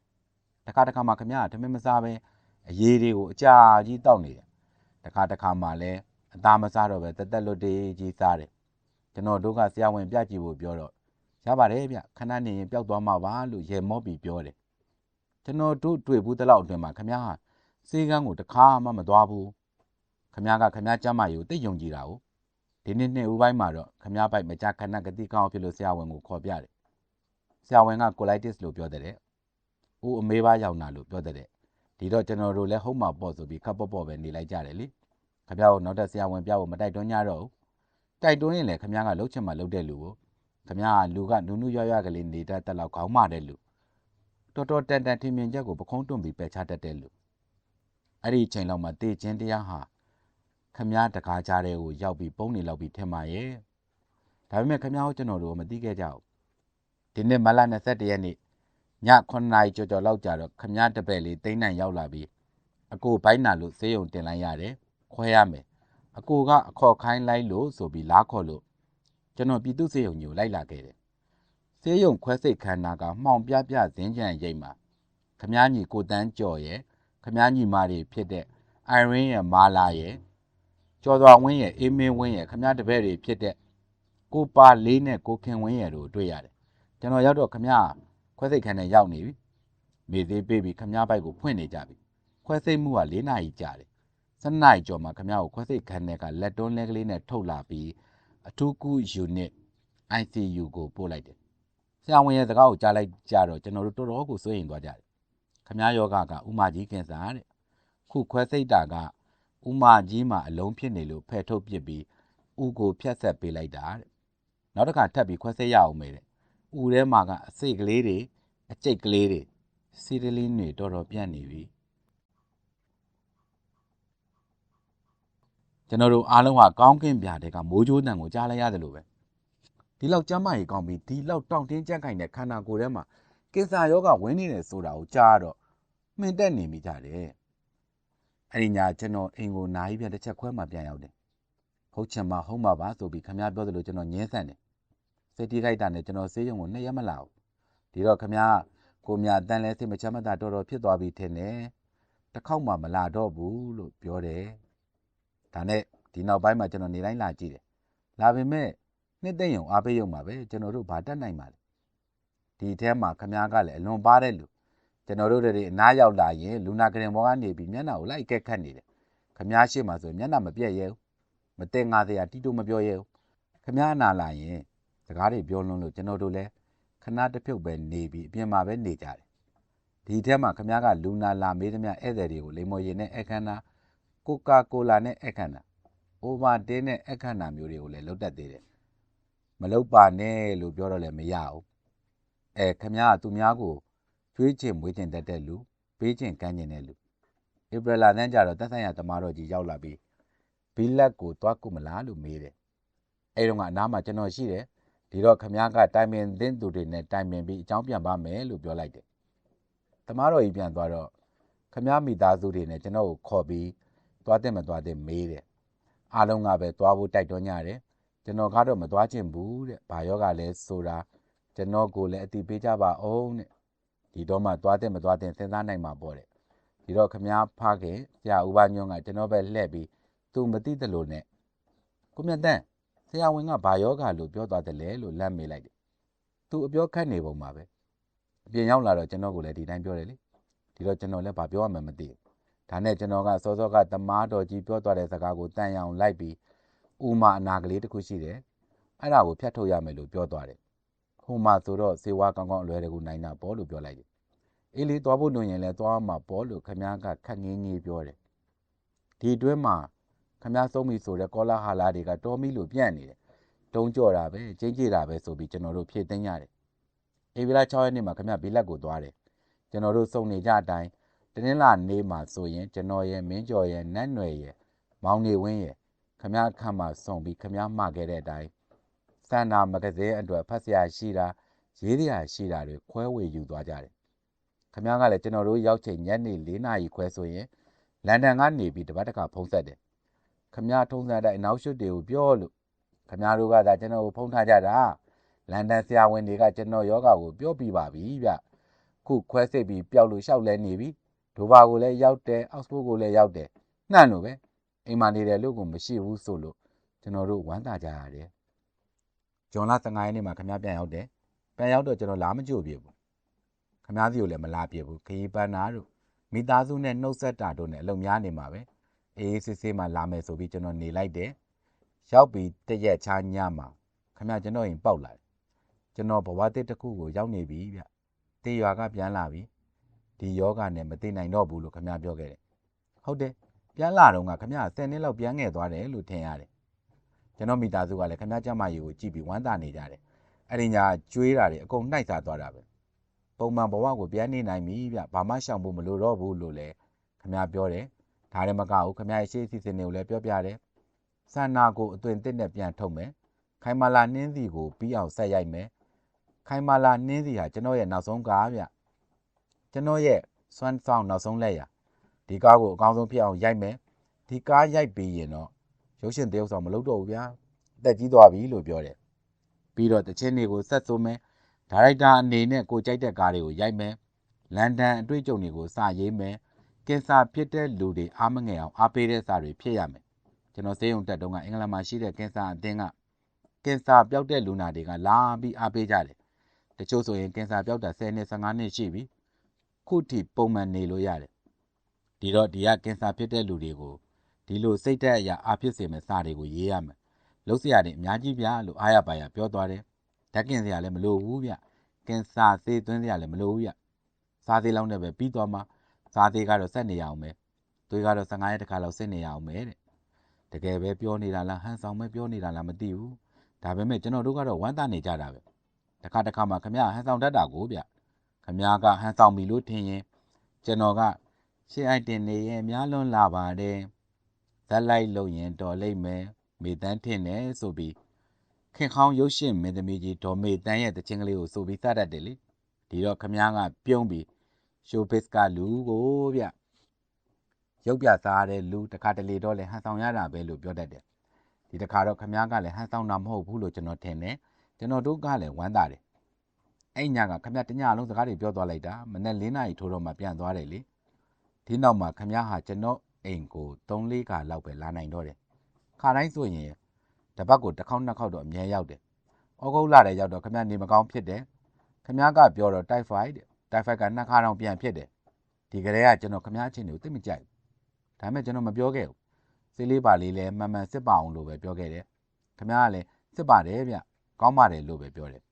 တခါမှခမည်းကထမင်းမစားပဲအရေးတွေကိုအကြာကြီးတောက်နေတယ်တခါမှလည်းအသားမစားတော့ပဲတက်လွတ်တေးကြီးစားတယ်ကျွန်တော်တို့ကဆရာဝန်ပြကြည့်ဖို့ပြောတော့ရပါတယ်ဗျခဏနေရင်ပျောက်သွားမှာပါလို့ရေမော့ပြီးပြောတယ်ကျွန်တော်တို့တွေ့ဘူးတလောက်အတွင်းမှာခမည်းဟာစေကန်းကိုတခါမှမသွားဘူးခမည်းကခမည်းကျမ်းမာရေးကိုသိယုံကြည်တာ哦ဒီနှစ်ဦးပိုင်းမှာတော့ခမည်းပိုက်မကြခဏကတိကောင်းဖြစ်လို့ဆရာဝန်ကိုခေါ်ပြတယ်ဆရာဝန်ကကိုလိုက်တစ်လို့ပြောတဲ့ဦးအမေးပါရောက်လာလို့ပြောတဲ့ဒီတော့ကျွန်တော်တို့လည်းဟုတ်မှာပေါ့ဆိုပြီးခပ်ပေါ့ပေါ့ပဲနေလိုက်ကြတယ်လေခမည်းကိုနောက်ထပ်ဆရာဝန်ပြဖို့မတိုက်တွန်းကြတော့ဘူးတိုက်တွန်းရင်လည်းခမည်းကလှုပ်ချင်မှလှုပ်တဲ့လူကို ခမရလူကနူးနူးရွရွကလေးနေတတ်တဲ့လောက်ခေါင်းမတဲ့လူတော်တန်ထင်မြင်ချက်ကိုပခုံးတွန့်ပြီးပယ်ချတတ်တဲ့လူအဲ့ဒီချိန်လောက်မှာတေချင်းတရားဟာခမရတကားကြားတဲ့ကိုရောက်ပြီးပုံနေလောက်ပြီးထင်ပါရဲ့ဒါပေမဲ့ခမရကိုကျွန်တော်တို့မသိခဲ့ကြဘူးဒီနေ့မလ21ရက်နေ့ည9နာရီကျော်လောက်ကြာတော့ခမရတပည့်လေးတိမ့်နိုင်ရောက်လာပြီးအကိုဘိုင်းနာလို့ဆေးရုံတင်လိုက်ရတယ်ခွဲရမယ်အကိုကအခေါ်ခိုင်းလိုက်လို့ဆိုပြီးလားခေါ်လို့ကျွန်တော်ပြည်သူ့ဆေးရုံကြီးကိုလိုက်လာခဲ့တယ်ဆေးရုံခွဲစိတ်ခန်းနာကမှောင်ပြဇင်းကြံရိပ်မှာခမည်းညီကိုတန်းကျော်ရဲ့ခမည်းညီမတွေဖြစ်တဲ့အိုင်ရင်းရဲ့မာလာရဲ့ကျော်စွာဝင်းရဲ့အေးမင်းဝင်းရဲ့ခမည်းတပည့်တွေဖြစ်တဲ့ကိုပါလေးနဲ့ကိုခင်ဝင်းရဲ့တို့တွေ့ရတယ်ကျွန်တော်ရောက်တော့ခမည်းခွဲစိတ်ခန်းနဲ့ရောက်နေပြီမေသေးပေးပြီးခမည်းဘိုက်ကိုဖွင့်နေကြပြီခွဲစိတ်မှုက4နာရီကြာတယ်7နာရီကျော်မှာခမည်းကိုခွဲစိတ်ခန်းထဲကလက်တွန်းလဲကလေးနဲ့ထုတ်လာပြီးအထူးကုယူနစ် ICU ကိုပို့လိုက်တယ်ဆရာဝန်ရဲ့စကားကိုကြားလိုက်ကြတော့ကျွန်တော်တို့တော်တော်ကိုစိုးရိမ်သွားကြတယ်ခမည်းယောဂကဥမာကြီးကင်ဆာတဲ့ခုခွဲစိတ်တာကဥမာကြီးမှာအလုံးဖြစ်နေလို့ဖယ်ထုတ်ပစ်ပြီးဥကိုဖြတ်ဆက်ပေးလိုက်တာတဲ့နောက်တစ်ခါထပ်ပြီးခွဲစိတ်ရအောင်မေတဲ့ဥထဲမှာကအစိတ်ကလေးတွေအကျိတ်ကလေးတွေစီတလင်းတွေတော်တော်ပြန့်နေပြီကျွန်တော်တို့အားလုံးကကောင်းကင်ပြာတဲ့ကမိုးကြိုးတန်ကိုကြားလိုက်ရတယ်လို့ပဲဒီလောက်ကျမ်းမာရေးကောင်းပြီးဒီလောက်တောင့်တင်းကြက်ခိုင်တဲ့ခန္ဓာကိုယ်ထဲမှာကင်ဆာယောဂဝင်နေတယ်ဆိုတာကိုကြားတော့မှင်တက်နေမိကြတယ်အဲ့ဒီညကျွန်တော်အိမ်ကိုနားကြီးပြန်တစ်ချက်ခွဲမှပြန်ရောက်တယ်ဟုတ်ချင်မှဟုတ်မှာပါဆိုပြီးခမည်းပြောသလိုကျွန်တော်ညင်းဆန်တယ်စိတ်တိခိုက်တာနဲ့ကျွန်တော်ဆေးရုံကို2ရက်မလာဘူးဒီတော့ခမည်းကိုမြတန်လဲစိတ်မချမ်းမသာတော်ဖြစ်သွားပြီထင်တယ်တစ်ခေါက်မှမလာတော့ဘူးလို့ပြောတယ်ဒါနဲ့ဒီနောက်ပိုင်းမှာကျွန်တော်နေတိုင်းလာကြည့်တယ်လာပေမဲ့နှစ်သိမ့်ရုံအားပေးရုံပါပဲကျွန်တော်တို့ဘာတတ်နိုင်ပါလဲဒီထဲမှာခမည်းကလည်းအလွန်ပါတဲ့လူကျွန်တော်တို့တွေအနားရောက်လာရင်လူနာကရင်ဘောကနေပြီးမျက်နှာကိုလိုက်ကက်ခတ်နေတယ်ခမည်းရှိမှဆိုမျက်နှာမပြက်ရဲဘူးမတင်ငါစရာတီတိုမပြောရဲဘူးခမည်းနာလာရင်စကားတွေပြောလွန်းလို့ကျွန်တော်တို့လည်းခဏတစ်ဖြုတ်ပဲနေပြီးအပြင်မှာပဲနေကြတယ်ဒီထဲမှာခမည်းကလူနာလာမေးသမျှဧည့်သည်တွေကိုလိမ္မော်ရည်နဲ့အခမ်းနာကိုကာကိုလာနဲ့အခမ်းနာအိုဗာတင်းနဲ့အခမ်းနာမျိုးတွေကိုလည်းလုပ်တတ်သေးတယ်မလုပ်ပါနဲ့လို့ပြောတော့လည်းမရဘူးခမည်းကသူများကိုကျွေးချင်မွေးချင်တတ်တဲ့လူပေးချင်ကမ်းချင်တဲ့လူဧပြီလတန်းကြတော့တက်ဆိုင်ရသမားတော်ကြီးရောက်လာပြီးဘီလက်ကိုသွားကုမလားလို့မေးတယ်အဲ့တော့ကအနားမှာကျွန်တော်ရှိတယ်ဒီတော့ခမည်းကတိုင်ပင်သင့်သူတွေနဲ့တိုင်ပင်ပြီးအကြောင်းပြန်ပါမယ်လို့ပြောလိုက်တယ်သမားတော်ကြီးပြန်သွားတော့ခမည်းမိသားစုတွေနဲ့ကျွန်တော်ကိုခေါ်ပြီးသွားတဲ့မသွားတဲ့မေးတယ်အားလုံးကပဲသွားဖို့တိုက်တွန်းကြတယ်ကျွန်တော်ကတော့မသွားချင်ဘူးတဲ့ဘာယောဂလဲဆိုတာကျွန်တော်ကိုလည်းအတိပေးကြပါအောင်တဲ့ဒီတော့မှသွားတဲ့မသွားတဲ့စဉ်းစားနိုင်မှာပေါ့တဲ့ဒီတော့ခမည်းဖခင်ဆရာဦးဘညွန့်ကကျွန်တော်ပဲလှည့်ပြီးသူမသိသလိုနဲ့ကိုမြတ်တန်းဆရာဝန်ကဘာယောဂလို့ပြောသွားတယ်လေလို့လမ်းမေးလိုက်တယ်သူအပြောခတ်နေပုံပါပဲအပြင်ရောက်လာတော့ကျွန်တော်ကိုလည်းဒီတိုင်းပြောတယ်လေဒီတော့ကျွန်တော်လည်းဘာပြောရမှန်းမသိဘူးဒါနဲ့ကျွန်တော်ကစောစောကသမားတော်ကြီးပြောသွားတဲ့စကားကိုတန်ရအောင်လိုက်ပြီးဥမာအနာကလေးတစ်ခုရှိတယ်အဲ့ဒါကိုဖြတ်ထုတ်ရမယ်လို့ပြောသွားတယ်ဟိုမှာဆိုတော့စေဝါကောင်းအလွယ်တကူနိုင်တာပေါ့လို့ပြောလိုက်တယ်အေးလေသွားဖို့လို့ရင်လည်းသွားမှာပေါ့လို့ခမည်းကခက်ငင်းကြီးပြောတယ်ဒီအတွင်းမှာခမည်းဆုံးပြီဆိုတဲ့ကောလာဟာလာတွေကတော်မီလို့ပြန့်နေတယ်တုံးကြော်တာပဲကျင်းကြတာပဲဆိုပြီးကျွန်တော်တို့ဖြည့်သိမ်းရတယ်ဧပြီလ6ရက်နေ့မှာခမည်းဘီလက်ကိုသွားတယ်ကျွန်တော်တို့စုံနေကြအတိုင်းတနင်္လာနေ့မှာဆိုရင်ကျွန်တော်ရဲ့မင်းကျော်ရဲ့နတ်နွယ်ရဲ့မောင်နေဝင်းရဲ့ခမည်းခန့်မှာစုံပြီးခမည်းမှာခဲ့တဲ့အတိုင်းစန္ဒာမဂဇင်းအတွက်ဖတ်စရာရှိတာရေးစရာရှိတာတွေခွဲဝေယူသွားကြတယ်ခမည်းကလည်းကျွန်တော်တို့ရောက်ချိန်ညနေ4နာရီခွဲဆိုရင်လန်ဒန်ကနေပြီးတပတ်တစ်ခါဖုန်းဆက်တယ်ခမည်းထုံးစံတဲ့အနောက်ရှုတွေကိုပြောလို့ခမည်းတို့ကသာကျွန်တော်ကိုဖုန်းထားကြတာလန်ဒန်ဆရာဝန်တွေကကျွန်တော်ယောဂကိုပြောပြပါပြီဗျခုခွဲစိတ်ပြီးပျောက်လို့ရှောက်လဲနေပြီဒိုဘာကိုလည်းရောက်တယ်အောက်စ်ဖို့ကိုလည်းရောက်တယ်နှံ့လို့ပဲအိမ်မှာနေတယ်လို့ကိုမရှိဘူးဆိုလို့ကျွန်တော်တို့ဝမ်းသာကြရတယ်ဂျွန်လ15ရက်နေ့မှာခမည်းပြန်ရောက်တယ်ပြန်ရောက်တော့ကျွန်တော်လာမကြိုပြဘူးခမည်းစီကိုလည်းမလာပြဘူးခရီးပန်းတာတို့မိသားစုနဲ့နှုတ်ဆက်တာတို့နဲ့အလုပ်များနေမှာပဲအေးစစ်စစ်မှလာမယ်ဆိုပြီးကျွန်တော်နေလိုက်တယ်ရောက်ပြီးတရက်ချားညမှာခမည်းကျွန်တော်ရင်ပေါက်လာတယ်ကျွန်တော်ဘဝတစ်တစ်ခုကိုရောက်နေပြီဗျတေးရွာကပြန်လာပြီဒီယောဂနဲ့မသိနိုင်တော့ဘူးလို့ခမည်းပြောခဲ့တယ်ဟုတ်တယ်ပြန်လာတော့ကခမည်း10နှစ်လောက်ပြန်ငယ်သွားတယ်လို့ထင်ရတယ်ကျွန်တော်မိသားစုကလည်းခမည်းကျမကြီးကိုကြည့်ပြီးဝမ်းသာနေကြတယ် အဲ့ဒီညာကျွေးတာတွေအကုန်နှိုက်စားသွားတာပဲပုံမှန်ဘဝကိုပြန်နေနိုင်ပြီဗျဘာမှရှောင်ဖို့မလိုတော့ဘူးလို့လည်းခမပြောတယ်ဒါလည်းမကဘူးခမရဲ့ရှေ့အစီအစဉ်တွေကိုလည်းပြောပြတယ်ဆန္နာကိုအသွင်တစ်နဲ့ပြန်ထုတ်မယ်ခိုင်မာလာနှင်းစီကိုပြီးအောင်ဆက်ရိုက်မယ်ခိုင်မာလာနှင်းစီဟာကျွန်တော်ရဲ့နောက်ဆုံးကားဗျကျွန်တော်ရဲ့စွမ်းဆောင်နောက်ဆုံးလက်ရဒီကားကိုအကောင်းဆုံးဖြစ်အောင်ရိုက်မယ်ဒီကားရိုက်ပြီးရင်တော့ရုပ်ရှင်တရုပ်ဆောင်မလုပ်တော့ဘူးဗျာအသက်ကြီးသွားပြီလို့ပြောတယ်ပြီးတော့တချင်းတွေကိုဆက်ဆိုမယ်ဒါရိုက်တာအနေနဲ့ကိုကြိုက်တဲ့ကားတွေကိုရိုက်မယ်လန်ဒန်အတွေ့အကြုံတွေကိုစရေးမယ်ကင်ဆာဖြစ်တဲ့လူတွေအားမငယ်အောင်အားပေးတဲ့စာတွေဖြစ်ရမယ်ကျွန်တော်စေယုံတက်တုန်းကအင်္ဂလန်မှာရှိတဲ့ကင်ဆာအသင်းကကင်ဆာပျောက်တဲ့လူနာတွေကလာပြီးအားပေးကြတယ်တချို့ဆိုရင်ကင်ဆာပျောက်တာ10နှစ်15နှစ်ရှိပြီခုထိပုံမှန်နေလို့ရတယ်ဒီတော့ဒီကကင်ဆာဖြစ်တဲ့လူတွေကိုဒီလိုစိတ်ဓာတ်အရာအားဖြစ်စေမယ့်စာတွေကိုရေးရမယ်လုပ်စရာတွေအများကြီးဗျာလို့အားရပါရပြောသွားတယ်ဓာတ်ကင်စရာလည်းမလိုဘူးဗျကင်ဆာသေးသွင်းစရာလည်းမလိုဘူးဗျစားသေးလောက်နဲ့ပဲပြီးသွားမှာစားသေးကတော့ဆက်နေရအောင်ပဲသွေးကတော့15ရက်တစ်ခါလောက်စစ်နေရအောင်ပဲတဲ့တကယ်ပဲပြောနေတာလားဟန်ဆောင်ပဲပြောနေတာလားမသိဘူးဒါပေမဲ့ကျွန်တော်တို့ကတော့ဝမ်းသာနေကြတာပဲတစ်ခါတစ်ခါမှခမရဟန်ဆောင်တတ်တာကိုဗျခမရကဟန်ဆောင်ပြီလို့ထင်ရင်ကျွန်တော်ကရှင်းအိုက်တင်နေရဲ့များလွန်းလာပါတယ်ဇက်လိုက်လို့ရင်တော်လိမ့်မယ်မေတန်းထင်တယ်ဆိုပြီးခင်ခေါင်းရုပ်ရှင်မင်းသမီးကြီးဒေါ်မေတန်းရဲ့တခြင်းကလေးကိုဆိုပြီးစတတ်တယ်လေဒီတော့ခမရကပြုံးပြီးရှိုးဘစ်ကလူကိုဗျရုပ်ပြစားတဲ့လူတစ်ခါတလေတော့လဲဟန်ဆောင်ရတာပဲလို့ပြောတတ်တယ်ဒီတစ်ခါတော့ခမရကလည်းဟန်ဆောင်တာမဟုတ်ဘူးလို့ကျွန်တော်ထင်တယ်ကျွန်တော်တို့ကလည်းဝမ်းသာတယ်အဲ့ညကခမရတညလုံးစကားတွေပြောသွားလိုက်တာမနေ့၄နာရီထိုးတော့မှပြန်သွားတယ်လေဒီနောက်မှာခမရဟာကျွန်တော်အိမ်ကို3-4ခါလောက်ပဲလာနိုင်တော့တယ်ခါတိုင်းဆိုရင်တပတ်ကိုတစ်ခေါက်နှစ်ခေါက်တော့အမြဲရောက်တယ်ဩဂုတ်လတည်းရောက်တော့ခမရနေမကောင်းဖြစ်တယ်ခမရကပြောတော့တိုက်ဖိုက်က2ခါတော့ပြန်ဖြစ်တယ်ဒီကလေးကကျွန်တော်ခမရချင်းတွေကိုသိမကြိုက်ဒါပေမဲ့ကျွန်တော်မပြောခဲ့ဘူးစေးလေးပါလေးလဲမှန်မှန်စစ်ပါအောင်လို့ပဲပြောခဲ့တယ်ခမရကလည်းစစ်ပါတယ်ဗျကောင်းပါတယ်လို့ပဲပြောတယ်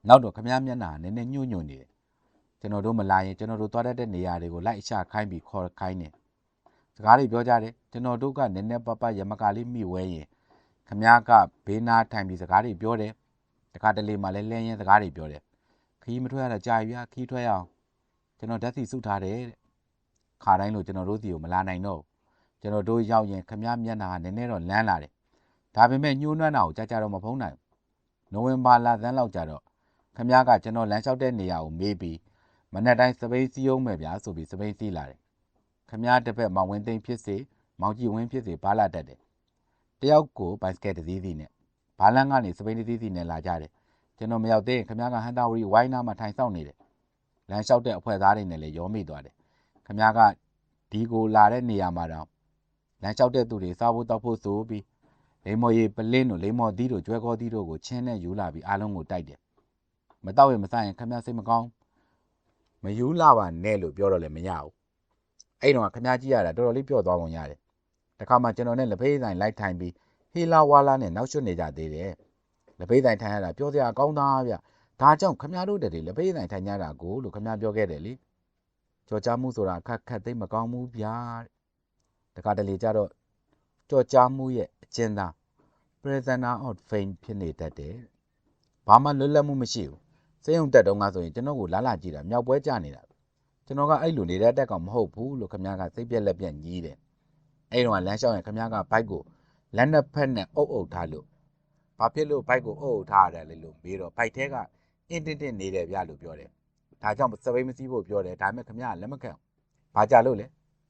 နောက်တော့ခမရမျက်နှာနည်းနည်းညှို့ညွနေတယ်ကျွန်တော်တို့မလာရင်ကျွန်တော်တို့သွားတတ်တဲ့နေရာတွေကိုလိုက်အချခိုင်းပြီးခေါ်ခိုင်းတယ်စကားတွေပြောကြတယ်ကျွန်တော်တို့ကနည်းနည်းပပရမကလေးမိဝဲရင်ခမရကဘေးနာထိုင်ပြီးစကားတွေပြောတယ်တခါတလေမှလည်းလဲရင်စကားတွေပြောတယ်ခီးမထွက်ရတာကြာပြီခီးထွက်ရအောင်ကျွန်တော်ဓာတ်စီစုထားတယ်တဲ့ခါတိုင်းလို့ကျွန်တော်တို့စီကိုမလာနိုင်တော့ကျွန်တော်တို့ရောက်ရင်ခမရမျက်နှာနည်းနည်းတော့လန်းလာတယ်ဒါပေမဲ့ညှိုးနှွမ်းတာကိုကြာတော့မဖုံးနိုင်နိုဝင်ဘာလသန်းလောက်ကြာတော့ခမရကကျွန်တော်လမ်းလျှောက်တဲ့နေရာကိုမေးပြီးမနေ့တိုင်းစပိန်စီးအောင်မယ်ဗျာဆိုပြီးစပိန်စီးလာတယ်ခမရတစ်ဖက်မောင်ဝင်းသိန်းဖြစ်စေမောင်ကြည်ဝင်းဖြစ်စေဘာလာတတ်တယ်တယောက်ကိုဘိုက်စကက်တစ်စီးစီနဲ့ဘာလန်းကနေစပိန်တစ်စီးစီနဲ့လာကြတယ်ကျွန်တော်မရောက်သေးရင်ခမရကဟန်တာဝရီဝိုင်းနာမှာထိုင်ဆောင်နေတယ်လမ်းလျှောက်တဲ့အဖွဲ့သားတွေနဲ့လည်းရောမိသွားတယ်ခမရကဒီကိုလာတဲ့နေရာမှာတော့လမ်းလျှောက်တဲ့သူတွေစားဖို့တောက်ဖို့ဆိုပြီးလိမ္မော်ရီပလင်းတို့လိမ္မော်သီးတို့ကျွဲခေါ်သီးတို့ကိုချင်းနဲ့ယူလာပြီးအားလုံးကိုတိုက်တယ်မတော့ရင်မဆိုင်ရင်ခမရစိတ်မကောင်းမယူလာပါနဲ့လို့ပြောတော့လည်းမရဘူးအဲ့တော့ခမရကြီးရတာတော်တော်လေးပြော့သွားကုန်ရတယ်တခါမှကျွန်တော်နဲ့လက်ဖေးဆိုင်လိုက်ထိုင်ပြီးဟီလာဝါလာနဲ့နောက်ရွှတ်နေကြသေးတယ်လက်ဖေးဆိုင်ထိုင်ရတာပြောစရာကောင်းသားဗျဒါကြောင့်ခမရတို့တည်းလက်ဖေးဆိုင်ထိုင်ကြတာကိုလို့ခမရပြောခဲ့တယ်လေကြော်ကြားမှုဆိုတာခက်သိမကောင်းဘူးဗျာတခါတလေကြတော့ကြော်ကြားမှုရဲ့အကျဉ်းသား prisoner of fame ဖြစ်နေတတ်တယ်ဘာမှလွတ်လပ်မှုမရှိဘူးစေယုံတက်တုံးကဆိုရင်ကျွန်တော်ကိုလာကြည့်တာမြောက်ပွဲကြနေတာကျွန်တော်ကအဲ့လိုနေတဲ့အတက်ကောင်မဟုတ်ဘူးလို့ခမရကစိတ်ပြက်လက်ပြက်ညီးတယ်အဲ့တော့လမ်းလျှောက်ရင်ခမရကဘိုက်ကိုလက်နှစ်ဖက်နဲ့အုပ်ထားလို့ဘာဖြစ်လို့ဘိုက်ကိုအုပ်ထားရတယ်လဲလို့မေးတော့ဘိုက်ထဲကအင်းတင်းနေတယ်ဗျလို့ပြောတယ်ဒါကြောင့်စပိန်မစီးဖို့ပြောတယ်ဒါပေမဲ့ခမရလက်မခံဘာကြလို့လဲ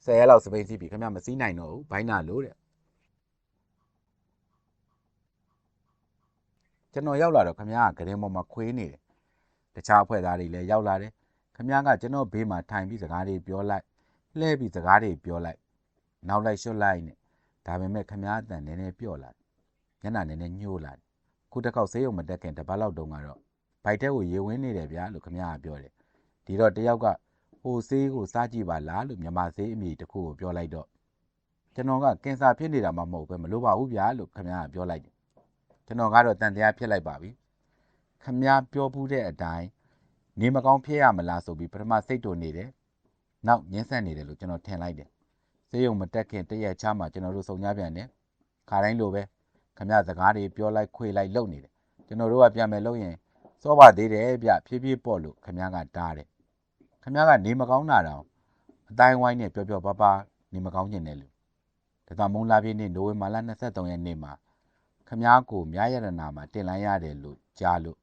10ရက်လောက်စပိန်စီးပြီးခမရမစီးနိုင်တော့ဘူးဘိုင်းနာလို့တဲ့ကျွန်တော်ရောက်လာတော့ခမရကဂရင်ပေါ်မှာခွေးနေတယ်တခြားအဖွဲ့သားတွေလည်းရောက်လာတယ်ခမရကကျွန်တော်ဘေးမှာထိုင်ပြီးစကားတွေပြောလိုက်လှဲပြီးစကားတွေပြောလိုက်နောက်လိုက်ရှုတ်လိုက်နဲ့ဒါပေမဲ့ခမရအတန်နည်းနည်းပြော့လာညနာနည်းနည်းညှိုးလာခုတစ်ခေါက်ဆေးရုံမတက်ခင်တပတ်လောက်တုန်းကတော့ဘိုက်ထဲကိုရေဝင်းနေတယ်ဗျာလို့ခမရကပြောတယ်ဒီတော့တယောက်ကဟိုဆေးကိုစားကြည့်ပါလားလို့မြန်မာဆေးအမိတစ်ခုကိုပြောလိုက်တော့ကျွန်တော်ကကင်ဆာဖြစ်နေတာမှမဟုတ်ပဲမလိုပါဘူးဗျာလို့ခမရကပြောလိုက်တယ်ကျွန်တော်ကတော့တန်တရားဖြစ်လိုက်ပါပြီခမရပြောဘူးတဲ့အတိုင်းနေမကောင်းဖြစ်ရမလားဆိုပြီးပထမစိတ်တူနေတယ်နောက်ညှင်းဆန့်နေတယ်လို့ကျွန်တော်ထင်လိုက်တယ်ဆေးရုံမတက်ခင်တရက်ချားမှကျွန်တော်တို့စုံကြပြန်တယ်ခါတိုင်းလိုပဲခမရစကားတွေပြောလိုက်ခွေလိုက်လုပ်နေတယ် ကျွန်တော်တို့ကပြန်မယ်လို့ရင်စောပါသေးတယ်ဗျဖြည်းဖြည်းပေါ့လို့ခမည်းကတားတယ်ခမည်းကနေမကောင်းတာတော့အတိုင်းဝိုင်းနဲ့ပြောပါပါနေမကောင်းကျင်တယ်လို့ဒါသာမုံလာပြည့်နေ့နိုဝင်ဘာလ23ရက်နေ့မှာခမည်းကိုမြရရတနာမှာတင်လိုက်ရတယ်လို့ကြားလို့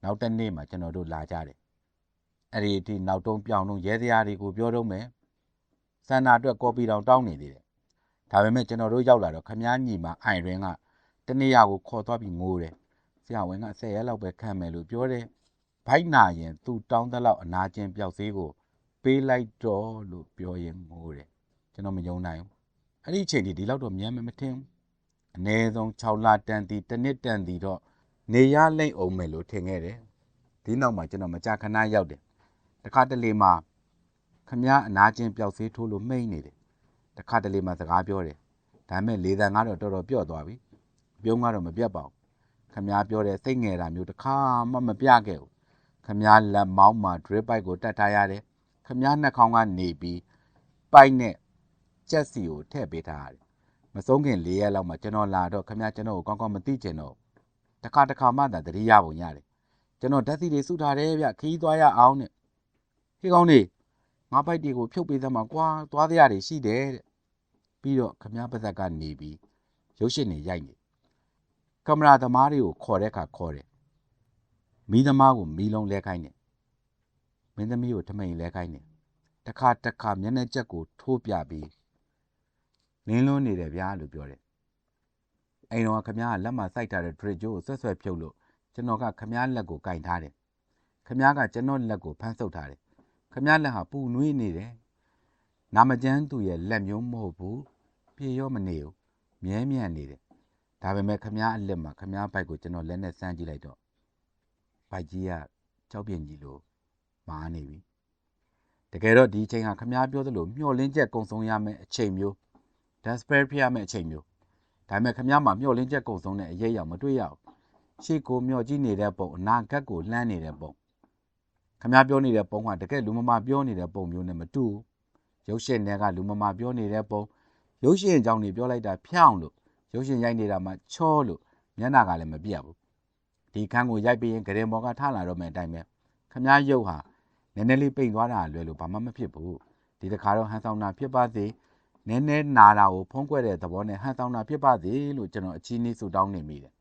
နောက်တစ်နေ့မှာကျွန်တော်တို့လာကြတယ်အဲ့ဒီအထိနောက်တုံးပြောင်းတော့ရဲစရာတွေကိုပြောတော့မယ်စန္ဒာအတွက်ကော်ပီတောင်တောင်းနေသေးတယ်ဒါပေမဲ့ကျွန်တော်တို့ရောက်လာတော့ခမည်းညီမအိုင်ရင်းကတနေရာကိုခေါ်သွားပြီးငိုးတယ်ဆရာဝန်က10ရက်လောက်ပဲခံမယ်လို့ပြောတယ်ဘိုက်နာရင်သူ့တောင်းတဲ့လောက်အနာကျင်ပျောက်သေးကိုပေးလိုက်တော့လို့ပြောရင်ငိုးတယ်ကျွန်တော်မယုံနိုင်ဘူးအဲ့ဒီအချိန်ဒီလောက်တော့မြန်မထင်ဘူးအနည်းဆုံး6လတန်တီတစ်နှစ်တန်တီတော့နေရလိမ့်အောင်မယ်လို့ထင်ခဲ့တယ်ဒီနောက်မှာကျွန်တော်မကြာခဏရောက်တယ်တခါတလေမှာခမည်းအနာကျင်ပျောက်သေးထိုးလို့မိတ်နေတယ်တခါတလေမှာစကားပြောတယ်ဒါပေမဲ့လေသံကတော့တော်တော်ပြော့သွားပြီပြုံးကတော့မပြတ်ပါဘူးခမည်းပြောတယ်စိတ်ငယ်တာမျိုးတစ်ခါမှမပြခဲ့ဘူးခမည်းလက်မောင်းမှာ drip pipe ကိုတတ်ထားရတယ်ခမည်းနှာခေါင်းကနေပြီးပိုက်နဲ့ကြက်စီကိုထည့်ပေးထားရတယ်မဆုံးခင်4ရက်လောက်မှာကျွန်တော်လာတော့ခမည်းကျွန်တော်ကိုကောင်းကောင်းမသိချင်တော့တခါမှသာတတိယပုံရတယ်ကျွန်တော်ဓာတ်စီတွေစုထားတယ်ဗျခီးသွားရအောင်နဲ့ဟေးကောင်းနေငါပိုက်တွေကိုဖြုတ်ပေးသမှာကွာသွားတရားတွေရှိတယ်တဲ့ပြီးတော့ခမည်းပါဇက်ကနေပြီးရုပ်ရှင်တွေရိုက်နေကင်မရာသမားတွေကိုခေါ်တဲ့အခါခေါ်တယ်မီးသမားကိုမီးလုံးလဲခိုင်းတယ်မင်းသမီးကိုထမိန်လဲခိုင်းတယ်တခါမျက်နှာချက်ကိုထိုးပြပြီးလင်းလွန်းနေတယ်ဗျာလို့ပြောတယ်အိမ်တော်ကခမည်းကလက်မှာစိုက်ထားတဲ့ drip ကြိုးကိုဆွဲဖြုတ်လို့ကျွန်တော်ကခမည်းလက်ကိုကင်ထားတယ်ခမည်းကကျွန်တော်လက်ကိုဖမ်းဆုပ်ထားတယ်ခမည်းလက်ဟာပူနွေးနေတယ်နာမကျန်းသူရဲ့လက်မျိုးမဟုတ်ဘူးပြေရောမနေဘူးမြဲမြံနေတယ်ဒါပေမဲ့ခမည်းအလက်မှာခမည်းဘိုက်ကိုကျွန်တော်လက်နဲ့စမ်းကြည့်လိုက်တော့ဘိုက်ကြီးကကြောက်ပြင်းကြီးလို့မာနေပြီတကယ်တော့ဒီအချိန်ဟာခမည်းပြောသလိုမျှော်လင့်ချက်ကုံဆုံးရမယ့်အချိန်မျိုး despair ဖြစ်ရမယ့်အချိန်မျိုးဒါပေမဲ့ခမည်းမှာမျှော်လင့်ချက်ကုံဆုံးတဲ့အရေးအယောင်မတွေ့ရဘူးရှေ့ကိုမျှော်ကြည့်နေတဲ့ပုံအနာဂတ်ကိုလှမ်းနေတဲ့ပုံခမည်းပြောနေတဲ့ပုံကတကယ်လူမမာပြောနေတဲ့ပုံမျိုးနဲ့မတူဘူးရုပ်ရှင်တွေကလူမမာပြောနေတဲ့ပုံရုပ်ရှင်အကြောင်းတွေပြောလိုက်တာဖြောင်းလို့ရုပ်ရှင်ရိုက်နေတာမှချောလို့မျက်နှာကလည်းမပြတ်ဘူးဒီခန်းကိုရိုက်ပြီးရင်ဂရင်ဘော်ကထလာတော့မယ်အတိုင်းပဲခမည်းရုပ်ဟာနည်းနည်းလေးပိန်သွားတာလွယ်လို့ဘာမှမဖြစ်ဘူးဒီတစ်ခါတော့ဟန်ဆောင်တာဖြစ်ပါစေနည်းနည်းနာတာကိုဖုံးကွက်တဲ့သဘောနဲ့ဟန်ဆောင်တာဖြစ်ပါစေလို့ကျွန်တော်အချီးနှီးဆူတောင်းနေမိတယ်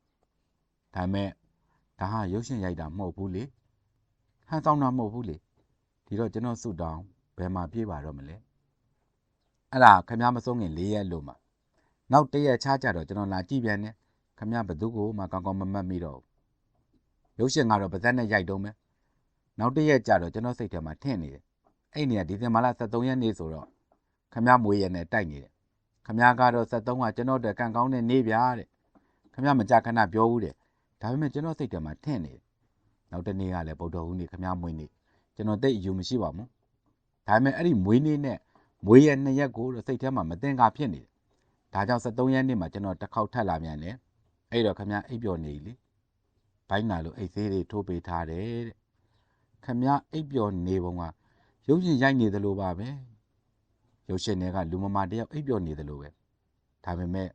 ဒါပေမဲ့ဒါဟာရုပ်ရှင်ရိုက်တာမဟုတ်ဘူးလေဟန်ဆောင်တာမဟုတ်ဘူးလေဒီတော့ကျွန်တော်ဆူတောင်းဘယ်မှာပြေးပါတော့မလဲအဲ့ဒါခမည်းမဆုံးခင်4ရက်လို့မှနောက်1ရက်ချကြတော့ကျွန်တော်လာကြည့်ပြန်တယ်ခမည်းဘသူကိုမှကောင်းကောင်းမမှတ်မိတော့ဘူးရုပ်ရှင်ကတော့ပါဇက်နဲ့ရိုက်တုံးပဲနောက်1ရက်ကြတော့ကျွန်တော်စိတ်ထဲမှာထင့်နေတယ်အဲ့နေကဒီဇင်ဘာလ23ရက်နေ့ဆိုတော့ခမည်းမွေးရနဲ့တိုက်နေတယ်ခမည်းကတော့73ကကျွန်တော်တို့ကန်ကောင်းတဲ့နေ့ဗျာတဲ့ခမည်းမကြခဏပြောဘူးတဲ့ဒါပေမဲ့ကျွန်တော်စိတ်ထဲမှာထင့်နေတယ်နောက်တစ်နေ့ကလည်းဗုဒ္ဓဟူးနေ့ခမည်းမွေးနေ့ကျွန်တော်တိတ်အယူမရှိပါဘူးဒါပေမဲ့အဲ့ဒီမွေးနေ့နဲ့မွေးရ2ရက်ကိုတော့စိတ်ထဲမှာမတင်ကားဖြစ်နေတယ်ဒါကြောင့်73ရက်နေ့မှာကျွန်တော်တစ်ခေါက်ထပ်လာပြန်တယ်အဲ့တော့ခမည်းအိပ်ပျော်နေလေဘိုင်းနာလို့အိတ်သေးတွေထိုးပေးထားတယ်တဲ့ခမည်းအိပ်ပျော်နေပုံကရုပ်ရှင်ရိုက်နေသလိုပါပဲရုပ်ရှင်တွေကလူမမာတယောက်အိပ်ပျော်နေသလိုပဲဒါပေမဲ့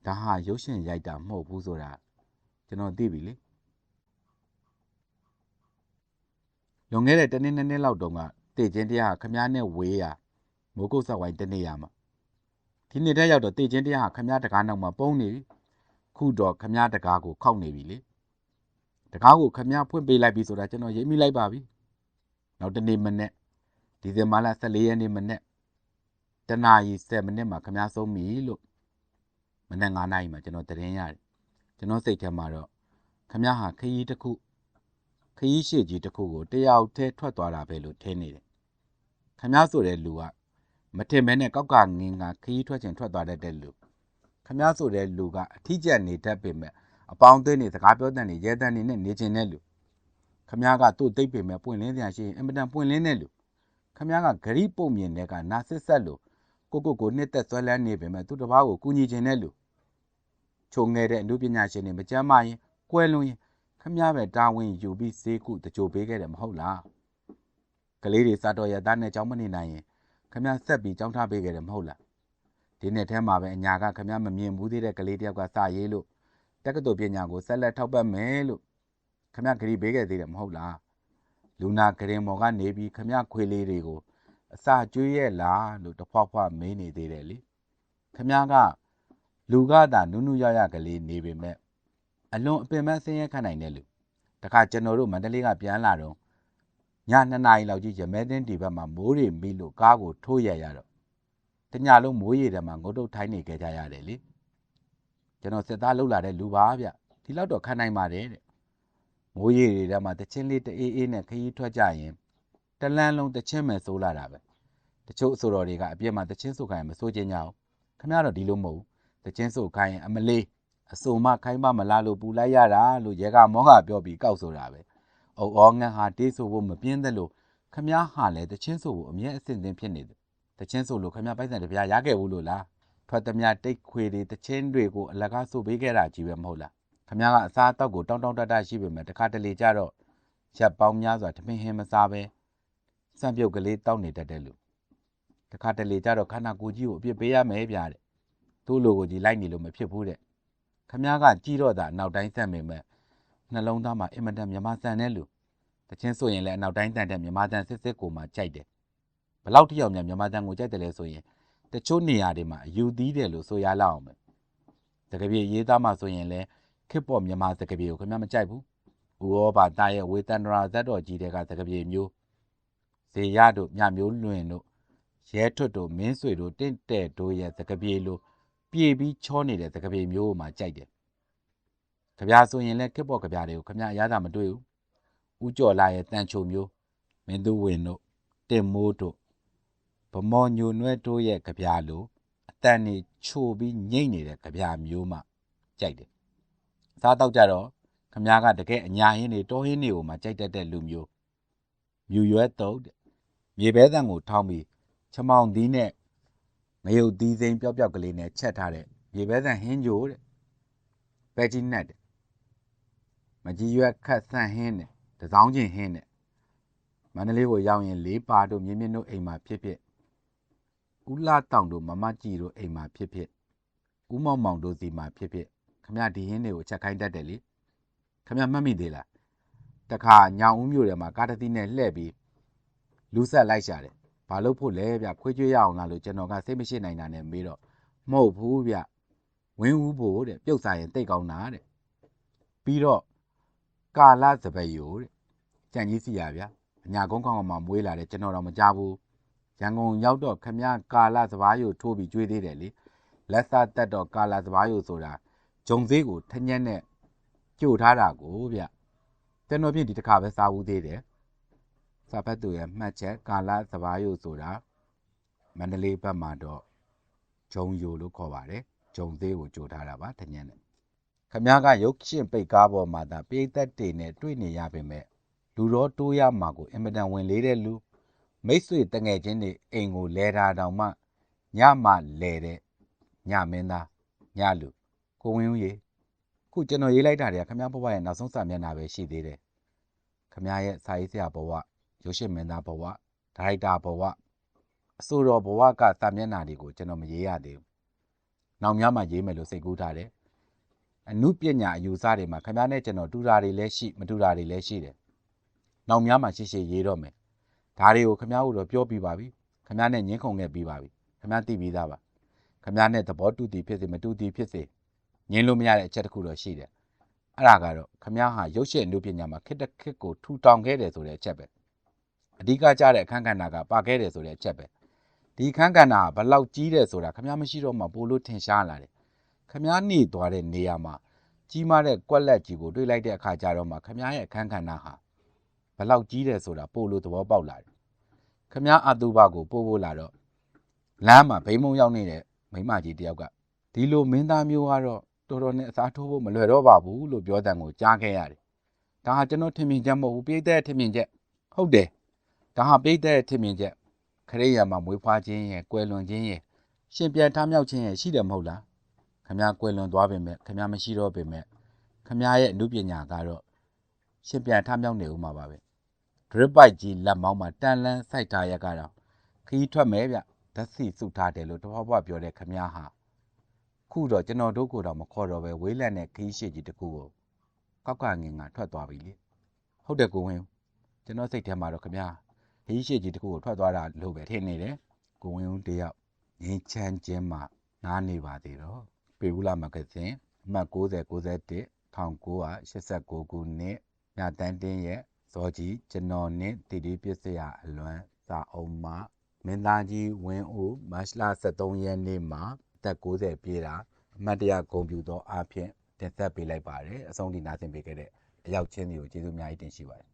ဒါဟာရုပ်ရှင်ရိုက်တာမဟုတ်ဘူးဆိုတာကျွန်တော်သိပြီလေလွန်ခဲ့တဲ့တစ်နှစ်လောက်တုန်းကတေချင်းတရားခမည်းနဲ့ဝေးရမိုးကုတ်ဆက်ဝိုင်းတနေရမှာဒီနှစ်တည်းရောက်တော့တေချင်းတရားခမည်းတကားနောက်မှာပုံနေပြီခုတော့ခမည်းတကားကိုခောက်နေပြီလေတကားကိုခမည်းဖွင့်ပေးလိုက်ပြီဆိုတာကျွန်တော်ရိပ်မိလိုက်ပါပြီနောက်တနေ့မနေ့ဒီဇင်ဘာလ14ရက်နေ့မနေ့တနာရီ7မိနစ်မှာခမည်းဆုံးပြီလို့မနေ့9နာရီမှာကျွန်တော်သတင်းရတယ်ကျွန်တော်စိတ်ထဲမှာတော့ခမည်းဟာခရီးတစ်ခုခရီးရှည်ကြီးတစ်ခုကိုတယောက်တည်းထွက်သွားတာပဲလို့ထင်နေတယ်ခမည်းဆိုတဲ့လူကမထင်မဲနဲ့ကောက်ကငင်းကခရီးထွက်ချင်ထွက်သွားတတ်တဲ့လူခမည်းဆိုတဲ့လူကအထီးကျန်နေတတ်ပေမဲ့အပေါင်းအသင်းတွေစကားပြောတဲ့နေရဲတဲ့နေနဲ့နေချင်တဲ့လူခမည်းကသူ့သိပ်ပေမဲ့ပွင့်လင်းစရာရှိရင်အင်မတန်ပွင့်လင်းတဲ့လူခမည်းကဂရိပုံမြင်တဲ့ကနာစစ်ဆက်လို့ကိုနှစ်သက်ဆွဲလန်းနေပေမဲ့သူ့တစ်ပါးကိုကူညီခြင်းတဲ့လူချုံငယ်တဲ့အမှုပညာရှင်တွေမကြမ်းမရင်ကွဲလွန်ရင်ခမည်းပဲတာဝန်ယူပြီးဈေးကုတကြိုပေးခဲ့တယ်မဟုတ်လားကလေးတွေစာတော်ရသားနဲ့ကြောင်းမနေနိုင်ရင်ခမည်းဆက်ပြီးကြောင်းထားပေးခဲ့တယ်မဟုတ်လားဒီနှစ်ထဲမှာပဲအညာကခမည်းမမြင်ဘူးသေးတဲ့ကလေးတယောက်ကစရေးလို့ တက္ကသိုလ်ပညာကိုဆက်လက်ထောက်ပံ့မယ်လို့ခမရဂရီပေးခဲ့သေးတယ်မဟုတ်လားလူနာဂရင်မော်ကနေပြီးခမရခွေလေးတွေကိုအစာကျွေးရဲ့လားလို့တဖွားဖွားမေးနေသေးတယ်လေခမရကလူကသာနုနုရရကလေးနေပေမဲ့အလွန်အပင်ပန်းဆင်းရဲခံနိုင်တဲ့လူတခါကျွန်တော်တို့မန္တလေးကပြန်လာတော့ည2 နာရီလောက်ကြီးရမဲတင်းဒီဘက်မှာမိုးတွေမိလို့ကားကိုထိုးရရတော့တညလုံးမိုးရေထဲမှာငုတ်တုတ်ထိုင်းနေခဲ့ကြရတယ်လေကျွန်တော်စစ်သားလှုပ်လာတဲ့လူပါဗျဒီလောက်တော့ခံနိုင်ပါတယ်တဲ့မိုးရေတွေထဲမှာတချင်းလေးတအေးအေးနဲ့ခရီးထွက်ကြရင်တလန်းလုံးတချင်းမယ်စိုးလာတာပဲတချို့အဆိုတော်တွေကအပြစ်မှာတချင်းဆိုခိုင်းမစိုးချင်းကြအောင်ခင်ဗျားတော့ဒီလိုမဟုတ်တချင်းဆိုခိုင်းရင်အမလေးအစုံမခိုင်းမမလားလို့ပူလိုက်ရတာလို့ရဲကမောဟပြောပြီးကောက်ဆိုတာပဲ။အော်ငန်းဟာတေးဆိုဖို့မပြင်းသက်လို့ခမည်းဟာလည်းတချင်းဆိုဖို့အမြဲအဆင်သင့်ဖြစ်နေတယ်။တချင်းဆိုလို့ခမည်းပိုက်ဆံတပြားရခဲ့ဘူးလို့လား။ထွက်သမျှတိတ်ခွေတွေတချင်းတွေကိုအလကားဆိုပေးခဲ့တာကြီးပဲမဟုတ်လား။ခမည်းကအစားအသောက်ကိုတောင်းတောင်းတတရှိပေမဲ့တခါတလေကြတော့ရက်ပေါင်းများစွာထမင်းဟင်းမစားပဲစံပြုတ်ကလေးတောက်နေတတ်တယ်လို့တခါတလေကြတော့ခန္ဓာကိုယ်ကြီးကိုအပြစ်ပေးရမယ်ဗျာတဲ့။သူ့လိုကိုကြီးလိုက်နေလို့မဖြစ်ဘူးတဲ့။ခမည်းကကြည်တော့တာအနောက်တိုင်းဆန့်ပေမဲ့နှလုံးသားမှာအင်မတန်မြမဆန်တဲ့လူတချင်းဆိုရင်လည်းအနောက်တိုင်းတန်တဲ့မြမတန်စစ်စစ်ကိုမှကြိုက်တယ်ဘလောက်တိအောင်မြမတန်ကိုကြိုက်တယ်လဲဆိုရင်တချို့နေရာတွေမှာအယူသီးတယ်လို့ဆိုရလောက်အောင်ပဲတကယ်ပြေရေးသားမှဆိုရင်လည်းခစ်ပေါ်မြမစကပြေကိုခမည်းမကြိုက်ဘူးဥရောပသားရဲ့ဝေတန္တရာဇတ်တော်ကြီးတွေကစကပြေမျိုးဇေယတို့မြမျိုးလွင်တို့ရဲထွတ်တို့မင်းဆွေတို့တင့်တဲ့တို့ရဲ့စကပြေလိုပြေပြီးချောနေတဲ့စကပြေမျိုးကိုမှကြိုက်တယ်ကြပြာဆိုရင်လည်းခစ်ပေါ်ကြပြာတွေကိုခမည်းအရသာမတွေ့ဘူးဦးကျော်လာရဲ့တန်ချိုမျိုးမင်းသူဝင်တို့တင်မိုးတို့ဗမော်ညိုနွဲတို့ရဲ့ကြပြာလိုအတန်နေချိုပြီးညိတ်နေတဲ့ကြပြာမျိုးမှကြိုက်တယ်စားတော့ကြတော့ခမည်းကတကယ်အညာဟင်းတွေတောဟင်းတွေကိုမှကြိုက်တတ်တဲ့လူမျိုးမြူရွဲတုတ်မြေပဲတန်ကိုထောင်းပြီးချမောင်သီးနဲ့ငရုတ်သီးစိမ်းပျောက်ပျောက်ကလေးနဲ့ချက်ထားတဲ့မြေပဲတန်ဟင်းကြိုတဲ့ပဲကြီးနက်တဲ့မကြီးရွက်ခတ်ဆန့်ဟင်းနဲ့တစောင်းချင်းဟင်းနဲ့မန္တလေးကိုရောက်ရင်လေးပါတို့မြင်းမြင့်တို့အိမ်မှာဖြစ်ဖြစ်ဦးလာတောင်တို့မမကြီးတို့အိမ်မှာဖြစ်ဖြစ်ဦးမောင်မောင်တို့စီမှာဖြစ်ဖြစ်ခမရဒီဟင်းတွေကိုချက်ခိုင်းတတ်တယ်လေခမရမှတ်မိသေးလားတခါညောင်ဦးမြို့ထဲမှာကားတစ်စီးနဲ့လှည့်ပြီးလူဆက်လိုက်ရှာတယ်ဘာလို့ဖို့လဲဗျခွေးကျွေးရအောင်လားလို့ကျွန်တော်ကစိတ်မရှိနိုင်တာနဲ့မေးတော့မဟုတ်ဘူးဗျဝင်းဦးဖို့တဲ့ပြုတ်စားရင်တိတ်ကောင်းတာတဲ့ပြီးတော့ကာလစပယ်ယိုတဲ့ကြံကြီးစီရဗျာအညာကုန်းကောင်းမှာမွေးလာတယ်ကျွန်တော်တော့မကြဘူးရန်ကုန်ရောက်တော့ခမည်းကာလစပားယိုထိုးပြီးကျွေးသေးတယ်လေလက်စားတက်တော့ကာလစပားယိုဆိုတာဂျုံသေးကိုထညက်နဲ့ကြိုထားတာကိုဗျကျွန်တော်ပြင်ဒီတစ်ခါပဲစားဘူးသေးတယ်စာဖတ်သူရဲ့မှတ်ချက်ကာလစပားယိုဆိုတာမန္တလေးဘက်မှာတော့ဂျုံယိုလို့ခေါ်ပါတယ်ဂျုံသေးကိုကြိုထားတာပါထညက်နဲ့ခမည်းကရုပ်ရှင်ပိတ်ကားပေါ်မှာသာပိတ်သက်တွေနဲ့တွေ့နေရပေမဲ့လူတော်တိုးရမှာကိုအင်မတန်ဝင်လေးတဲ့လူမိတ်ဆွေတငယ်ချင်းတွေအိမ်ကိုလဲတာတောင်မှညမှလဲတဲ့ညမင်းသားညလူကိုဝင်းဦးရေခုကျွန်တော်ရေးလိုက်တာတွေကခမည်းဘဝရဲ့နောက်ဆုံးစာမျက်နှာပဲရှိသေးတယ်ခမည်းရဲ့စာရေးဆရာဘဝရုပ်ရှင်မင်းသားဘဝဒါရိုက်တာဘဝအဆိုတော်ဘဝကစာမျက်နှာတွေကိုကျွန်တော်မရေးရသေးဘူးနောက်များမှရေးမယ်လို့စိတ်ကူးထားတယ်အနုပညာအယူဆတွေမှာခမည်းနဲ့ကျွန်တော်တူတာတွေလည်းရှိမတူတာတွေလည်းရှိတယ်။နောက်များမှရှေ့ရှေ့ရေးတော့မယ်။ဒါတွေကိုခမည်းတို့ပြောပြပါပြီ။ခမည်းနဲ့ညင်းခုန်ခဲ့ပြီးပါပြီ။ခမည်းသိပြီးသားပါ။ခမည်းနဲ့သဘောတူသည်ဖြစ်စေမတူသည်ဖြစ်စေညင်းလို့မရတဲ့အချက်တစ်ခုတော့ရှိတယ်။အဲ့ဒါကတော့ခမည်းဟာရုပ်ရှင်အနုပညာမှာခစ်တစ်ခစ်ကိုထူထောင်ခဲ့တယ်ဆိုတဲ့အချက်ပဲ။အဓိကကျတဲ့အခန်းကဏ္ဍကပါခဲ့တယ်ဆိုတဲ့အချက်ပဲ။ဒီအခန်းကဏ္ဍကဘလောက်ကြီးတယ်ဆိုတာခမည်းမရှိတော့မှပိုလို့ထင်ရှားလာတယ်။ခမည်းနေသွားတဲ့နေရာမှာကြီးမားတဲ့ကွက်လက်ကြီးကိုတွေးလိုက်တဲ့အခါကျတော့မှခမည်းရဲ့အခန်းကဏ္ဍဟာဘလောက်ကြီးတယ်ဆိုတာပို့လို့သဘောပေါက်လာတယ်ခမည်းအတူပါကိုပို့ဖို့လာတော့လမ်းမှာဘိန်းမုံရောက်နေတဲ့မိမကြီးတယောက်ကဒီလိုမင်းသားမျိုးကတော့တော်တော်နဲ့အစားထိုးဖို့မလွယ်တော့ပါဘူးလို့ပြောတဲ့ကိုကြားခဲ့ရတယ်ဒါဟာကျွန်တော်ထင်မြင်ချက်မဟုတ်ဘူးပြိတ္တရဲ့ထင်မြင်ချက်ဟုတ်တယ်ဒါဟာပြိတ္တရဲ့ထင်မြင်ချက်ခရိယာမှာမွေးဖွားခြင်းရဲ့ကွယ်လွန်ခြင်းရဲ့ရှင်ပြန်ထားမြောက်ခြင်းရဲ့ရှိတယ်မဟုတ်လားခမည်းကွယ်လွန်သွားပေမဲ့ခမည်းမရှိတော့ပေမဲ့ခမည်းရဲ့အမှုပညာကတော့ရှင်ပြန်ထားမြောက်နေဦးမှာပါပဲ drip bike ကြီးလက်မောင်းမှာတန်လန်းစိုက်ထားရကတော့ခီးထွက်မယ်ဗျဓာတ်စီစုထားတယ်လို့တဖွာဖွာပြောတဲ့ခမည်းဟာ ခုတော့ကျွန်တော်တို့ကိုတော့မခေါ်တော့ပဲဝေးလံတဲ့ခီးရှိကြီးတစ်ခုကိုကောက်ကငင်ကထွက်သွားပြီလေဟုတ်တယ်ကိုဝင်းကျွန်တော်စိတ်ထဲမှာတော့ခမခီးရှိကြီးတစ်ခုကိုထွက်သွားတာလို့ပဲထင်နေတယ်ကိုဝင်းဦးတယောက်ငင်းချမ်းချင်းမှနားနေပါသေးတော့ပေဘူးလာမဂ္ဂဇင်းအမှတ်9091 1989ခုနှစ်ညတန်းတင်းရဲ့ဇော်ကြီးကျွန်တော်နဲ့တည်တည်ပြစ်စရာအလွမ်းစာအုံးမှာမင်းသားကြီးဝင်းဦးမတ်လ23ရက်နေ့မှာအသက်60ပြည့်တာအမှတ်တရဂုဏ်ပြုသောအားဖြင့်တင်ဆက်ပေးလိုက်ပါတယ်အဆုံးထိနားဆင်ပေးခဲ့တဲ့အရောက်ချင်းတွေကိုကျေးဇူးအများကြီးတင်ရှိပါတယ်